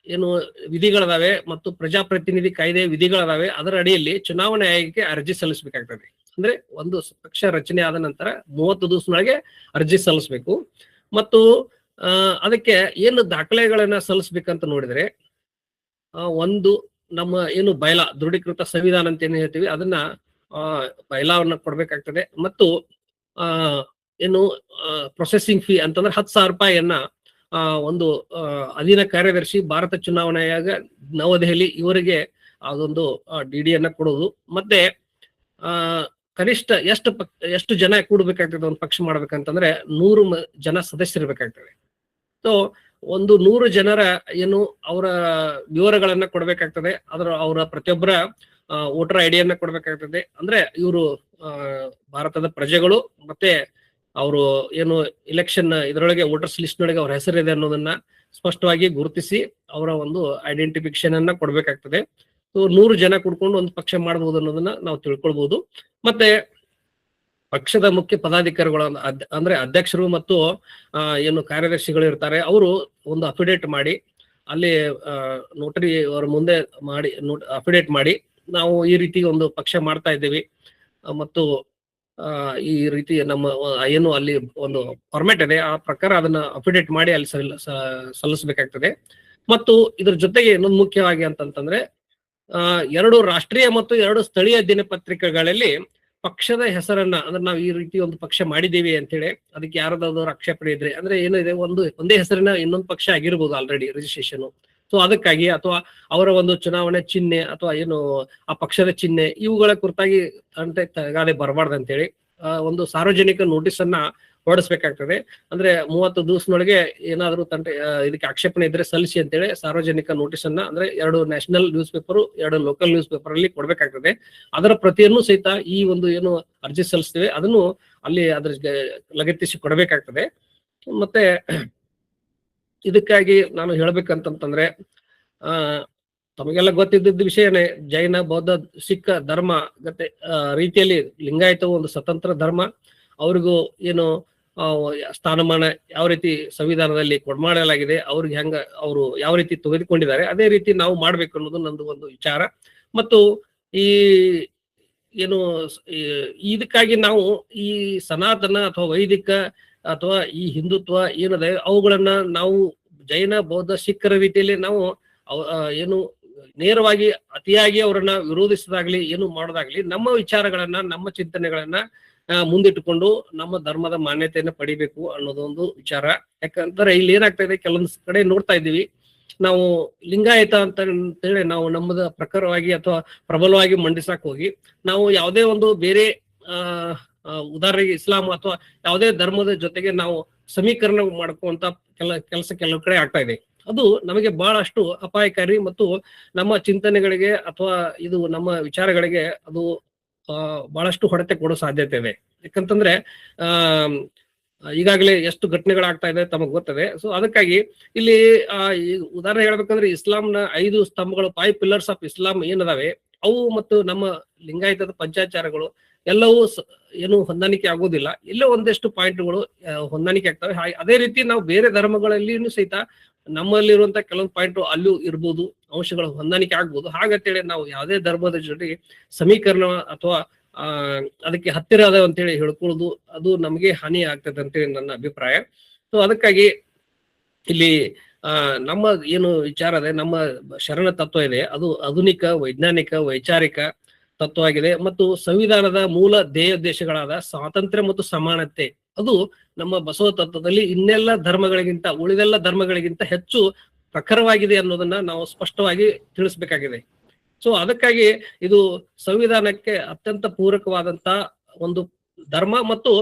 ಏನು ವಿಧಿಗಳದಾವೆ ಮತ್ತು ಪ್ರಜಾಪ್ರತಿನಿಧಿ ಕಾಯ್ದೆ ವಿಧಿಗಳದಾವೆ ಅದರ ಅಡಿಯಲ್ಲಿ ಚುನಾವಣೆ ಆಯೋಗಕ್ಕೆ ಅರ್ಜಿ ಸಲ್ಲಿಸಬೇಕಾಗ್ತದೆ. ಅಂದ್ರೆ ಒಂದು ಪಕ್ಷ ರಚನೆ ಆದ ನಂತರ 30 ದಿವಸದೊಳಗೆ ಅರ್ಜಿ ಸಲ್ಲಿಸಬೇಕು. ಮತ್ತು ಅದಕ್ಕೆ ಏನು ದಾಖಲೆಗಳನ್ನ ಸಲ್ಲಿಸ್ಬೇಕಂತ ನೋಡಿದ್ರೆ ಒಂದು ನಮ್ಮ ಏನು ಬಯಲಾ ದೃಢೀಕೃತ ಸಂವಿಧಾನ ಅಂತ ಏನು ಹೇಳ್ತೀವಿ ಅದನ್ನ ಬಯಲಾವನ್ನ ಕೊಡ್ಬೇಕಾಗ್ತದೆ. ಮತ್ತು ಆ ಏನು ಪ್ರೊಸೆಸಿಂಗ್ ಫೀ ಅಂತಂದ್ರೆ 10,000 ರೂಪಾಯಿಯನ್ನ ಒಂದು ಅಧೀನ ಕಾರ್ಯದರ್ಶಿ, ಭಾರತ ಚುನಾವಣಾ ಆಯೋಗ, ನವದೆಹಲಿ ಇವರಿಗೆ ಅದೊಂದು ಡಿಡಿಯನ್ನ ಕೊಡೋದು. ಮತ್ತೆ ಕನಿಷ್ಠ ಎಷ್ಟು ಜನ ಕೂಡಬೇಕಾಗ್ತದೆ ಒಂದು ಪಕ್ಷ ಮಾಡ್ಬೇಕಂತಂದ್ರೆ 100 ಜನ ಸದಸ್ಯರಿರ್ಬೇಕಾಗ್ತದೆ. ಸೊ ಒಂದು 100 ಜನರ ಏನು ಅವರ ವಿವರಗಳನ್ನ ಕೊಡ್ಬೇಕಾಗ್ತದೆ. ಅವರ ಪ್ರತಿಯೊಬ್ಬರ ವೋಟರ್ ಐಡಿಯನ್ನ ಕೊಡ್ಬೇಕಾಗ್ತದೆ. ಅಂದ್ರೆ ಇವರು ಭಾರತದ ಪ್ರಜೆಗಳು, ಮತ್ತೆ ಅವರು ಏನು ಎಲೆಕ್ಷನ್ ಇದರೊಳಗೆ ವೋಟರ್ಸ್ ಲಿಸ್ಟ್ ನೊಳಗೆ ಅವ್ರ ಹೆಸರಿದೆ ಅನ್ನೋದನ್ನ ಸ್ಪಷ್ಟವಾಗಿ ಗುರುತಿಸಿ ಅವರ ಒಂದು ಐಡೆಂಟಿಫಿಕೇಶನ್ ಅನ್ನ ಕೊಡ್ಬೇಕಾಗ್ತದೆ. 100 ಜನ ಕೂಡ್ಕೊಂಡು ಒಂದು ಪಕ್ಷ ಮಾಡಬಹುದು ಅನ್ನೋದನ್ನ ನಾವು ತಿಳ್ಕೊಳ್ಬಹುದು. ಮತ್ತೆ ಪಕ್ಷದ ಮುಖ್ಯ ಪದಾಧಿಕಾರಿಗಳು ಅಂದ್ರೆ ಅಧ್ಯಕ್ಷರು ಮತ್ತು ಏನು ಕಾರ್ಯದರ್ಶಿಗಳು ಇರ್ತಾರೆ, ಅವರು ಒಂದು ಅಫಿಡೇಟ್ ಮಾಡಿ ಅಲ್ಲಿ ನೋಟರಿ ಅವರ ಮುಂದೆ ಮಾಡಿ ಅಫಿಡೇಟ್ ಮಾಡಿ ನಾವು ಈ ರೀತಿ ಒಂದು ಪಕ್ಷ ಮಾಡ್ತಾ ಇದ್ದೀವಿ ಮತ್ತು ಈ ರೀತಿ ನಮ್ಮ ಏನು ಅಲ್ಲಿ ಒಂದು ಫಾರ್ಮ್ಯಾಟ್ ಇದೆ ಆ ಪ್ರಕಾರ ಅದನ್ನ ಅಫಿಡೇಟ್ ಮಾಡಿ ಅಲ್ಲಿ ಸಲ್ಲಿಸಬೇಕಾಗ್ತದೆ. ಮತ್ತು ಇದ್ರ ಜೊತೆಗೆ ಇನ್ನೊಂದು ಮುಖ್ಯವಾಗಿ ಅಂತಂತಂದ್ರೆ 2 ರಾಷ್ಟ್ರೀಯ ಮತ್ತು 2 ಸ್ಥಳೀಯ ದಿನಪತ್ರಿಕೆಗಳಲ್ಲಿ ಪಕ್ಷದ ಹೆಸರನ್ನ ಅಂದ್ರೆ ನಾವು ಈ ರೀತಿ ಒಂದು ಪಕ್ಷ ಮಾಡಿದ್ದೀವಿ ಅಂತ ಹೇಳಿ ಅದಕ್ಕೆ ಯಾರದಾದ್ರು ಆಕ್ಷೇಪಣೆ ಇದ್ರೆ ಅಂದ್ರೆ ಏನಿದೆ ಒಂದೇ ಹೆಸರಿನ ಇನ್ನೊಂದು ಪಕ್ಷ ಆಗಿರ್ಬೋದು ಆಲ್ರೆಡಿ ರಿಜಿಸ್ಟ್ರೇಷನ್. ಸೊ ಅದಕ್ಕಾಗಿ ಅಥವಾ ಅವರ ಒಂದು ಚುನಾವಣೆ ಚಿಹ್ನೆ ಅಥವಾ ಏನು ಆ ಪಕ್ಷದ ಚಿಹ್ನೆ ಇವುಗಳ ಕುರಿತಾಗಿ ತಗಾದೆ ಬರಬಾರ್ದು ಅಂತೇಳಿ ಒಂದು ಸಾರ್ವಜನಿಕ ನೋಟಿಸ್ ಅನ್ನ ಹೊರಡಿಸ್ಬೇಕಾಗ್ತದೆ. ಅಂದ್ರೆ 30 ದಿವಸದೊಳಗೆ ಏನಾದ್ರು ಇದಕ್ಕೆ ಆಕ್ಷೇಪಣೆ ಇದ್ರೆ ಸಲ್ಲಿಸಿ ಅಂತೇಳಿ ಸಾರ್ವಜನಿಕ ನೋಟಿಸ್ ಅನ್ನ ಅಂದ್ರೆ 2 national news paper 2 local news paper ಅಲ್ಲಿ ಕೊಡ್ಬೇಕಾಗ್ತದೆ. ಅದರ ಪ್ರತಿಯನ್ನು ಸಹಿತ ಈ ಒಂದು ಏನು ಅರ್ಜಿ ಸಲ್ಲಿಸ್ತೇವೆ ಅದನ್ನು ಅಲ್ಲಿ ಅದ್ರ ಲಗತ್ತಿಸಿ ಕೊಡಬೇಕಾಗ್ತದೆ. ಮತ್ತೆ ಇದಕ್ಕಾಗಿ ನಾನು ಹೇಳ್ಬೇಕಂತಂದ್ರೆ ತಮಗೆಲ್ಲ ಗೊತ್ತಿದ್ದ ವಿಷಯನೇ, ಜೈನ, ಬೌದ್ಧ, ಸಿಖ್ ಧರ್ಮ ಗತೆ ರೀತಿಯಲ್ಲಿ ಲಿಂಗಾಯತವು ಒಂದು ಸ್ವತಂತ್ರ ಧರ್ಮ. ಅವ್ರಿಗೂ ಏನು ಸ್ಥಾನಮಾನ ಯಾವ ರೀತಿ ಸಂವಿಧಾನದಲ್ಲಿ ಕೊಡ್ಮಾಡಲಾಗಿದೆ, ಅವ್ರಿಗೆ ಅವರು ಯಾವ ರೀತಿ ತೆಗೆದುಕೊಂಡಿದ್ದಾರೆ ಅದೇ ರೀತಿ ನಾವು ಮಾಡ್ಬೇಕು ಅನ್ನೋದು ನಂದು ಒಂದು ವಿಚಾರ. ಮತ್ತು ಈ ಏನು ಇದಕ್ಕಾಗಿ ನಾವು ಈ ಸನಾತನ ಅಥವಾ ವೈದಿಕ ಅಥವಾ ಈ ಹಿಂದುತ್ವ ಏನಿದೆ ಅವುಗಳನ್ನ ನಾವು ಜೈನ, ಬೌದ್ಧ, ಸಿಖ್ಖರ ರೀತಿಯಲ್ಲಿ ನಾವು ಏನು ನೇರವಾಗಿ ಅತಿಯಾಗಿ ಅವರನ್ನ ವಿರೋಧಿಸೋದಾಗ್ಲಿ ಏನು ಮಾಡೋದಾಗ್ಲಿ ನಮ್ಮ ವಿಚಾರಗಳನ್ನ ನಮ್ಮ ಚಿಂತನೆಗಳನ್ನ ಮುಂದಿಟ್ಟುಕೊಂಡು ನಮ್ಮ ಧರ್ಮದ ಮಾನ್ಯತೆಯನ್ನ ಪಡಿಬೇಕು ಅನ್ನೋದೊಂದು ವಿಚಾರ. ಯಾಕಂದ್ರೆ ಇಲ್ಲಿ ಏನಾಗ್ತಾ ಇದೆ, ಕೆಲವೊಂದು ಕಡೆ ನೋಡ್ತಾ ಇದ್ದೀವಿ ನಾವು ಲಿಂಗಾಯತ ಅಂತ ಹೇಳಿ ನಾವು ನಮ್ಮದ ಪ್ರಕಾರವಾಗಿ ಅಥವಾ ಪ್ರಬಲವಾಗಿ ಮಂಡಿಸಕ್ ಹೋಗಿ ನಾವು ಯಾವುದೇ ಒಂದು ಬೇರೆ ಉದಾಹರಣೆಗೆ ಇಸ್ಲಾಂ ಅಥವಾ ಯಾವುದೇ ಧರ್ಮದ ಜೊತೆಗೆ ನಾವು ಸಮೀಕರಣ ಮಾಡ್ಕೊಂತ ಕೆಲವು ಕಡೆ ಆಗ್ತಾ ಇದೆ. ಅದು ನಮಗೆ ಬಹಳಷ್ಟು ಅಪಾಯಕಾರಿ ಮತ್ತು ನಮ್ಮ ಚಿಂತನೆಗಳಿಗೆ ಅಥವಾ ಇದು ನಮ್ಮ ವಿಚಾರಗಳಿಗೆ ಅದು ಬಹಳಷ್ಟು ಹೊಡೆತ ಕೊಡೋ ಸಾಧ್ಯತೆ ಇದೆ. ಯಾಕಂತಂದ್ರೆ ಈಗಾಗಲೇ ಎಷ್ಟು ಘಟನೆಗಳಾಗ್ತಾ ಇದೆ ತಮಗ್ ಗೊತ್ತದೆ. ಸೊ ಅದಕ್ಕಾಗಿ ಇಲ್ಲಿ ಉದಾಹರಣೆ ಹೇಳ್ಬೇಕಂದ್ರೆ ಇಸ್ಲಾಂನ 5 ಸ್ತಂಭಗಳು, 5 ಪಿಲ್ಲರ್ಸ್ ಆಫ್ ಇಸ್ಲಾಂ ಏನದಾವೆ ಅವು ಮತ್ತು ನಮ್ಮ ಲಿಂಗಾಯತದ ಪಂಚಾಚಾರಗಳು ಎಲ್ಲವೂ ಏನು ಹೊಂದಾಣಿಕೆ ಆಗೋದಿಲ್ಲ. ಇಲ್ಲೇ ಒಂದಷ್ಟು ಪಾಯಿಂಟ್ಗಳು ಹೊಂದಾಣಿಕೆ ಆಗ್ತವೆ. ಅದೇ ರೀತಿ ನಾವು ಬೇರೆ ಧರ್ಮಗಳಲ್ಲಿನೂ ಸಹಿತ ನಮ್ಮಲ್ಲಿರುವಂತ ಕೆಲವೊಂದು ಪಾಯಿಂಟ್ ಅಲ್ಲೂ ಇರ್ಬೋದು, ಅಂಶಗಳು ಹೊಂದಾಣಿಕೆ ಆಗ್ಬೋದು. ಹಾಗಂತೇಳಿ ನಾವು ಯಾವುದೇ ಧರ್ಮದ ಜೊತೆಗೆ ಸಮೀಕರಣ ಅಥವಾ ಅದಕ್ಕೆ ಹತ್ತಿರ ಅದ ಅಂತೇಳಿ ಹೇಳ್ಕೊಳ್ಳೋದು ಅದು ನಮಗೆ ಹಾನಿ ಆಗ್ತದೆ ಅಂತೇಳಿ ನನ್ನ ಅಭಿಪ್ರಾಯ. ಸೊ ಅದಕ್ಕಾಗಿ ಇಲ್ಲಿ ನಮ್ಮ ಏನು ವಿಚಾರ ಇದೆ, ನಮ್ಮ ಶರಣ ತತ್ವ ಇದೆ, ಅದು ಆಧುನಿಕ ವೈಜ್ಞಾನಿಕ ವೈಚಾರಿಕ ತತ್ವವಾಗಿದೆ. ಮತ್ತು ಸಂವಿಧಾನದ ಮೂಲ ಧ್ಯೇಯೋದ್ದೇಶಗಳಾದ ಸ್ವಾತಂತ್ರ್ಯ ಮತ್ತು ಸಮಾನತೆ ಅದು ನಮ್ಮ ಬಸವ ತತ್ವದಲ್ಲಿ ಇನ್ನೆಲ್ಲ ಧರ್ಮಗಳಿಗಿಂತ ಉಳಿದೆಲ್ಲ ಧರ್ಮಗಳಿಗಿಂತ ಹೆಚ್ಚು ಪ್ರಖರವಾಗಿದೆ ಅನ್ನೋದನ್ನ ನಾವು ಸ್ಪಷ್ಟವಾಗಿ ತಿಳಿಸ್ಬೇಕಾಗಿದೆ. ಸೊ ಅದಕ್ಕಾಗಿ ಇದು ಸಂವಿಧಾನಕ್ಕೆ ಅತ್ಯಂತ ಪೂರಕವಾದಂತ ಒಂದು ಧರ್ಮ ಮತ್ತು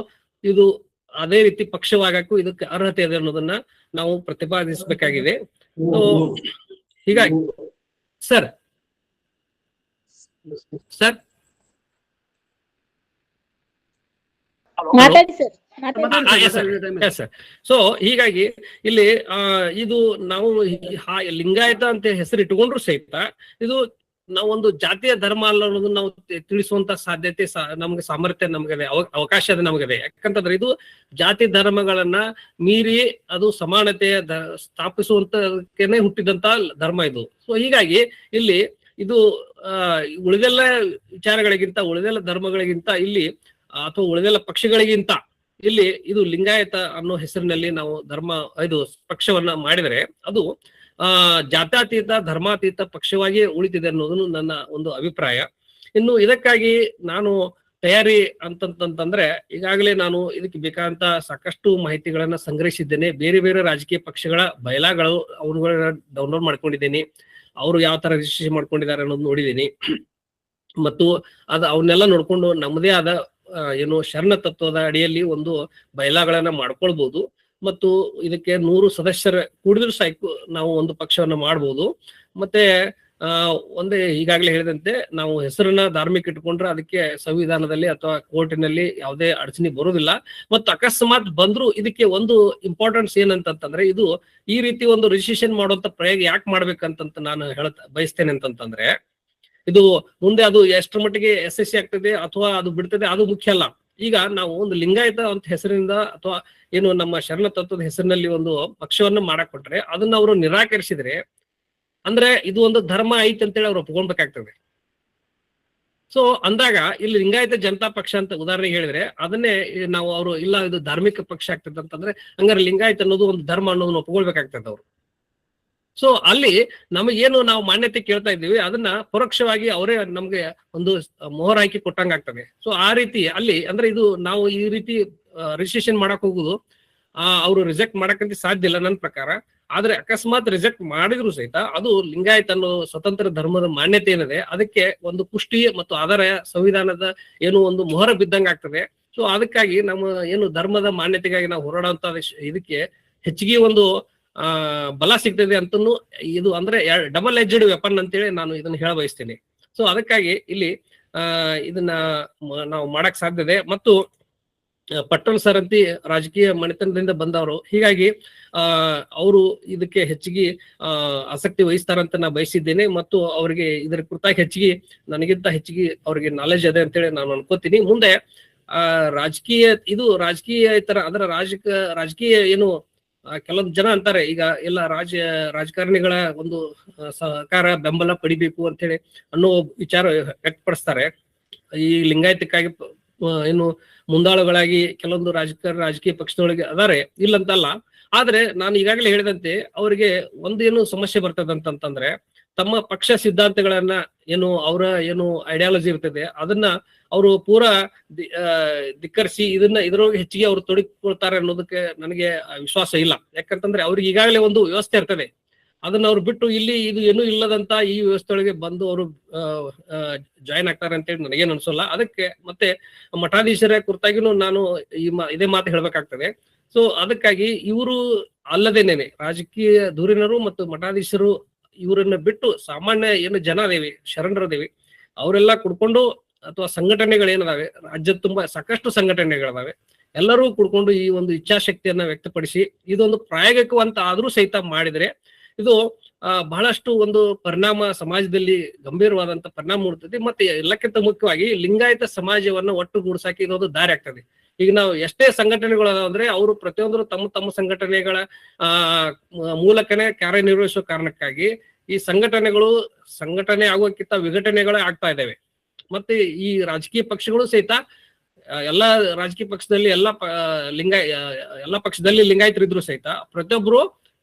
ಇದು ಅದೇ ರೀತಿ ಪಕ್ಷವಾಗಕ್ಕೂ ಇದಕ್ಕೆ ಅರ್ಹತೆ ಇದೆ ಅನ್ನೋದನ್ನ ನಾವು ಪ್ರತಿಪಾದಿಸಬೇಕಾಗಿದೆ. ಸೊ ಹೀಗಾಗಿ ಸರ್ ಸೊ ಹೀಗಾಗಿ ಇಲ್ಲಿ ಇದು ನಾವು ಲಿಂಗಾಯತ ಅಂತ ಹೆಸರು ಇಟ್ಟುಕೊಂಡ್ರು ಸಹಿತ ಇದು ನಾವೊಂದು ಜಾತಿಯ ಧರ್ಮ ಅಲ್ಲ ಅನ್ನೋದು ನಾವು ತಿಳಿಸುವಂತ ಸಾಧ್ಯತೆ ನಮ್ಗೆ ಸಾಮರ್ಥ್ಯ ನಮಗಿದೆ, ಅವಕಾಶ ನಮಗಿದೆ. ಯಾಕಂತಂದ್ರೆ ಇದು ಜಾತಿ ಧರ್ಮಗಳನ್ನ ಮೀರಿ ಅದು ಸಮಾನತೆಯ ಸ್ಥಾಪಿಸುವಂತನೇ ಹುಟ್ಟಿದಂತ ಧರ್ಮ ಇದು. ಸೊ ಹೀಗಾಗಿ ಇಲ್ಲಿ ಇದು ಉಳಿದೆಲ್ಲ ವಿಚಾರಗಳಿಗಿಂತ ಉಳಿದೆಲ್ಲ ಧರ್ಮಗಳಿಗಿಂತ ಇಲ್ಲಿ ಅಥವಾ ಉಳಿದೆಲ್ಲ ಪಕ್ಷಗಳಿಗಿಂತ ಇಲ್ಲಿ ಇದು ಲಿಂಗಾಯತ ಅನ್ನೋ ಹೆಸರಿನಲ್ಲಿ ನಾವು ಇದು ಪಕ್ಷವನ್ನ ಮಾಡಿದರೆ ಅದು ಜಾತ್ಯತೀತ ಧರ್ಮಾತೀತ ಪಕ್ಷವಾಗಿ ಉಳಿತಿದೆ ಅನ್ನೋದು ನನ್ನ ಒಂದು ಅಭಿಪ್ರಾಯ. ಇನ್ನು ಇದಕ್ಕಾಗಿ ನಾನು ತಯಾರಿ ಅಂತಂತಂದ್ರೆ ಈಗಾಗಲೇ ನಾನು ಇದಕ್ಕೆ ಬೇಕಾದಂತ ಸಾಕಷ್ಟು ಮಾಹಿತಿಗಳನ್ನ ಸಂಗ್ರಹಿಸಿದ್ದೇನೆ. ಬೇರೆ ಬೇರೆ ರಾಜಕೀಯ ಪಕ್ಷಗಳ ಬಯಲಾಗಳು ಅವುಗಳನ್ನ ಡೌನ್ಲೋಡ್ ಮಾಡ್ಕೊಂಡಿದ್ದೀನಿ. ಅವರು ಯಾವ ತರ ರಿಜಿಸ್ಟ್ರೇಷನ್ ಮಾಡ್ಕೊಂಡಿದ್ದಾರೆ ಅನ್ನೋದು ನೋಡಿದ್ದೀನಿ. ಮತ್ತು ಅವನ್ನೆಲ್ಲ ನೋಡ್ಕೊಂಡು ನಮ್ಮದೇ ಆದ ಏನು ಶರಣ ತತ್ವದ ಅಡಿಯಲ್ಲಿ ಒಂದು ಬಯಲಾಗಳನ್ನ ಮಾಡ್ಕೊಳ್ಬಹುದು. ಮತ್ತು ಇದಕ್ಕೆ 100 ಸದಸ್ಯರ ಕೂಡಿದ್ರು ಸಾಕು ನಾವು ಒಂದು ಪಕ್ಷವನ್ನ ಮಾಡ್ಬೋದು. ಮತ್ತೆ ಒಂದೇ ಈಗಾಗಲೇ ಹೇಳಿದಂತೆ ನಾವು ಹೆಸರನ್ನ ಧಾರ್ಮಿಕ ಇಟ್ಕೊಂಡ್ರೆ ಅದಕ್ಕೆ ಸಂವಿಧಾನದಲ್ಲಿ ಅಥವಾ ಕೋರ್ಟಿನಲ್ಲಿ ಯಾವುದೇ ಅಡಚಣೆ ಬರುವುದಿಲ್ಲ. ಮತ್ತು ಅಕಸ್ಮಾತ್ ಬಂದ್ರು ಇದಕ್ಕೆ ಒಂದು ಇಂಪಾರ್ಟೆನ್ಸ್ ಏನಂತಂದ್ರೆ, ಇದು ಈ ರೀತಿ ಒಂದು ರಿಜಿಸ್ಟ್ರೇಷನ್ ಮಾಡುವಂತ ಪ್ರಯೋಗ ಯಾಕೆ ಮಾಡ್ಬೇಕಂತ ನಾನು ಬಯಸ್ತೇನೆ ಅಂತಂತಂದ್ರೆ, ಇದು ಮುಂದೆ ಅದು ಎಷ್ಟರ ಮಟ್ಟಿಗೆ ಯಶಸ್ವಿ ಆಗ್ತದೆ ಅಥವಾ ಅದು ಬಿಡ್ತದೆ ಅದು ಮುಖ್ಯ ಅಲ್ಲ. ಈಗ ನಾವು ಒಂದು ಲಿಂಗಾಯತ ಅಂತ ಹೆಸರಿನಿಂದ ಅಥವಾ ಏನು ನಮ್ಮ ಶರಣ ತತ್ವದ ಹೆಸರಿನಲ್ಲಿ ಒಂದು ಪಕ್ಷವನ್ನ ಮಾಡಕ್ ಕೊಟ್ರೆ ಅದನ್ನ ಅವರು ನಿರಾಕರಿಸಿದ್ರೆ ಅಂದ್ರೆ ಇದು ಒಂದು ಧರ್ಮ ಐತಿ ಅಂತೇಳಿ ಅವ್ರು ಒಪ್ಕೊಳ್ಬೇಕಾಗ್ತದೆ. ಸೊ ಅಂದಾಗ ಇಲ್ಲಿ ಲಿಂಗಾಯತ ಜನತಾ ಪಕ್ಷ ಅಂತ ಉದಾಹರಣೆಗೆ ಹೇಳಿದ್ರೆ ಅದನ್ನೇ ನಾವು ಅವರು ಇಲ್ಲ ಇದು ಧಾರ್ಮಿಕ ಪಕ್ಷ ಆಗ್ತದೆ ಅಂತಂದ್ರೆ ಹಂಗಾರೆ ಲಿಂಗಾಯತ ಅನ್ನೋದು ಒಂದು ಧರ್ಮ ಅನ್ನೋದನ್ನ ಒಪ್ಕೊಳ್ಬೇಕಾಗ್ತದೆ ಅವರು. ಸೊ ಅಲ್ಲಿ ನಮಗೇನು ನಾವು ಮಾನ್ಯತೆ ಕೇಳ್ತಾ ಇದ್ದೀವಿ ಅದನ್ನ ಪರೋಕ್ಷವಾಗಿ ಅವರೇ ನಮ್ಗೆ ಒಂದು ಮೊಹರ್ ಹಾಕಿ ಕೊಟ್ಟಂಗ ಆಗ್ತದೆ. ಸೊ ಆ ರೀತಿ ಅಲ್ಲಿ ಅಂದ್ರೆ ಇದು ನಾವು ಈ ರೀತಿ ರಿಜಿಸ್ಟ್ರೇಷನ್ ಮಾಡಕ್ ಹೋಗುದು ಅವರು ರಿಜೆಕ್ಟ್ ಮಾಡಕ್ಕಂತ ಸಾಧ್ಯ ಇಲ್ಲ ನನ್ನ ಪ್ರಕಾರ. ಆದ್ರೆ ಅಕಸ್ಮಾತ್ ರಿಜೆಕ್ಟ್ ಮಾಡಿದ್ರು ಸಹಿತ ಅದು ಲಿಂಗಾಯತ ಅನ್ನೋ ಸ್ವತಂತ್ರ ಧರ್ಮದ ಮಾನ್ಯತೆ ಏನಿದೆ ಅದಕ್ಕೆ ಒಂದು ಪುಷ್ಟಿ ಮತ್ತು ಅದರ ಸಂವಿಧಾನದ ಏನು ಒಂದು ಮೊಹರ ಬಿದ್ದಂಗ ಆಗ್ತದೆ. ಸೊ ಅದಕ್ಕಾಗಿ ನಮ್ಮ ಏನು ಧರ್ಮದ ಮಾನ್ಯತೆಗಾಗಿ ನಾವು ಹೋರಾಡುವಂತ ಇದಕ್ಕೆ ಹೆಚ್ಚಿಗೆ ಒಂದು ಬಲ ಸಿಗ್ತದೆ ಅಂತನೂ ಇದು ಅಂದ್ರೆ ಡಬಲ್ ಎಡ್ಜೆಡ್ ವೆಪನ್ ಅಂತೇಳಿ ನಾನು ಇದನ್ನ ಹೇಳ ಬಯಸ್ತೇನೆ. ಸೊ ಅದಕ್ಕಾಗಿ ಇಲ್ಲಿ ಇದನ್ನ ನಾವು ಮಾಡಕ್ ಸಾಧ್ಯತೆ. ಮತ್ತು ಪಟ್ಟಣ ಸರಂತಿ ರಾಜಕೀಯ ಮನೆತನದಿಂದ ಬಂದವರು, ಹೀಗಾಗಿ ಅವರು ಇದಕ್ಕೆ ಹೆಚ್ಚಿಗೆ ಆಸಕ್ತಿ ವಹಿಸ್ತಾರಂತ ನಾ ಬಯಸಿದ್ದೇನೆ. ಮತ್ತು ಅವರಿಗೆ ಇದರ ಕುರಿತಾಗಿ ಹೆಚ್ಚಿಗೆ ನನಗಿಂತ ಹೆಚ್ಚಿಗೆ ಅವ್ರಿಗೆ ನಾಲೆಜ್ ಇದೆ ಅಂತೇಳಿ ನಾನು ಅನ್ಕೋತೀನಿ. ಮುಂದೆ ರಾಜಕೀಯೇತರ ಅಂದ್ರೆ ರಾಜಕೀಯ ಏನು ಕೆಲವೊಂದು ಜನ ಅಂತಾರೆ ಈಗ ಎಲ್ಲ ರಾಜಕಾರಣಿಗಳ ಒಂದು ಸಹಕಾರ ಬೆಂಬಲ ಪಡಿಬೇಕು ಅಂತ ಹೇಳಿ ಅನ್ನೋ ವಿಚಾರ ವ್ಯಕ್ತಪಡಿಸ್ತಾರೆ. ಈ ಲಿಂಗಾಯತಕ್ಕಾಗಿ ಏನು ಮುಂದಾಳುಗಳಾಗಿ ಕೆಲವೊಂದು ರಾಜಕೀಯ ಪಕ್ಷದೊಳಗೆ ಅದಾರೆ, ಇಲ್ಲಂತಲ್ಲ. ಆದ್ರೆ ನಾನು ಈಗಾಗಲೇ ಹೇಳಿದಂತೆ ಅವರಿಗೆ ಒಂದೇನು ಸಮಸ್ಯೆ ಬರ್ತದಂತಂದ್ರೆ ತಮ್ಮ ಪಕ್ಷ ಸಿದ್ಧಾಂತಗಳನ್ನ ಏನು ಅವರ ಏನು ಐಡಿಯಾಲಜಿ ಇರ್ತದೆ ಅದನ್ನ ಅವರು ಪೂರಾ ಧಿಕ್ಕರಿಸಿ ಇದರೊಳಗೆ ಹೆಚ್ಚಿಗೆ ಅವರು ತೊಡಗಿಕೊಳ್ತಾರೆ ಅನ್ನೋದಕ್ಕೆ ನನಗೆ ವಿಶ್ವಾಸ ಇಲ್ಲ. ಯಾಕಂತಂದ್ರೆ ಅವ್ರಿಗೆ ಈಗಾಗಲೇ ಒಂದು ವ್ಯವಸ್ಥೆ ಇರ್ತದೆ, ಅದನ್ನ ಅವ್ರು ಬಿಟ್ಟು ಇಲ್ಲಿ ಇದು ಏನೂ ಇಲ್ಲದಂತ ಈ ವ್ಯವಸ್ಥೆಯೊಳಗೆ ಬಂದು ಅವರು ಜಾಯಿನ್ ಆಗ್ತಾರೆ ಅಂತೇಳಿ ನನಗೇನು ಅನ್ಸೋಲ್ಲ. ಅದಕ್ಕೆ ಮತ್ತೆ ಮಠಾಧೀಶರ ಕುರಿತಾಗಿನೂ ನಾನು ಇದೇ ಮಾತು ಹೇಳ್ಬೇಕಾಗ್ತದೆ. ಸೊ ಅದಕ್ಕಾಗಿ ಇವರು ಅಲ್ಲದೇನೇನೆ ರಾಜಕೀಯ ಧುರೀಣರು ಮತ್ತು ಮಠಾಧೀಶರು ಇವರನ್ನ ಬಿಟ್ಟು ಸಾಮಾನ್ಯ ಏನು ಜನ ಅದೇವಿ, ಶರಣರದೇವಿ, ಅವರೆಲ್ಲ ಕುಡ್ಕೊಂಡು ಅಥವಾ ಸಂಘಟನೆಗಳೇನದಾವೆ ರಾಜ್ಯದ ತುಂಬಾ ಸಾಕಷ್ಟು ಸಂಘಟನೆಗಳಿದಾವೆ, ಎಲ್ಲರೂ ಕುಡ್ಕೊಂಡು ಈ ಒಂದು ಇಚ್ಛಾಶಕ್ತಿಯನ್ನ ವ್ಯಕ್ತಪಡಿಸಿ ಇದೊಂದು ಪ್ರಾಯೋಗಿಕವಂತ ಆದ್ರೂ ಸಹಿತ ಮಾಡಿದ್ರೆ ಇದು ಬಹಳಷ್ಟು ಒಂದು ಪರಿಣಾಮ ಸಮಾಜದಲ್ಲಿ ಗಂಭೀರವಾದಂತ ಪರಿಣಾಮ ಮೂಡ್ತದೆ. ಮತ್ತೆ ಎಲ್ಲಕ್ಕಿಂತ ಮುಖ್ಯವಾಗಿ ಲಿಂಗಾಯತ ಸಮಾಜವನ್ನ ಒಟ್ಟುಗೂಡ್ಸಾಕಿ ಇದೊಂದು ದಾರಿ ಆಗ್ತದೆ. ಈಗ ನಾವು ಎಷ್ಟೇ ಸಂಘಟನೆಗಳು ಅಂದ್ರೆ ಅವರು ಪ್ರತಿಯೊಂದರು ತಮ್ಮ ಸಂಘಟನೆಗಳ ಮೂಲಕನೇ ಕಾರ್ಯನಿರ್ವಹಿಸುವ ಕಾರಣಕ್ಕಾಗಿ ಈ ಸಂಘಟನೆ ಆಗೋಕ್ಕಿಂತ ವಿಘಟನೆಗಳೇ ಆಗ್ತಾ ಇದ್ದಾವೆ. ಮತ್ತೆ ಈ ರಾಜಕೀಯ ಪಕ್ಷಗಳು ಸಹಿತ ಎಲ್ಲಾ ರಾಜಕೀಯ ಪಕ್ಷದಲ್ಲಿ ಎಲ್ಲಾ ಪಕ್ಷದಲ್ಲಿ ಲಿಂಗಾಯತರಿದ್ರು ಸಹಿತ ಪ್ರತಿಯೊಬ್ರು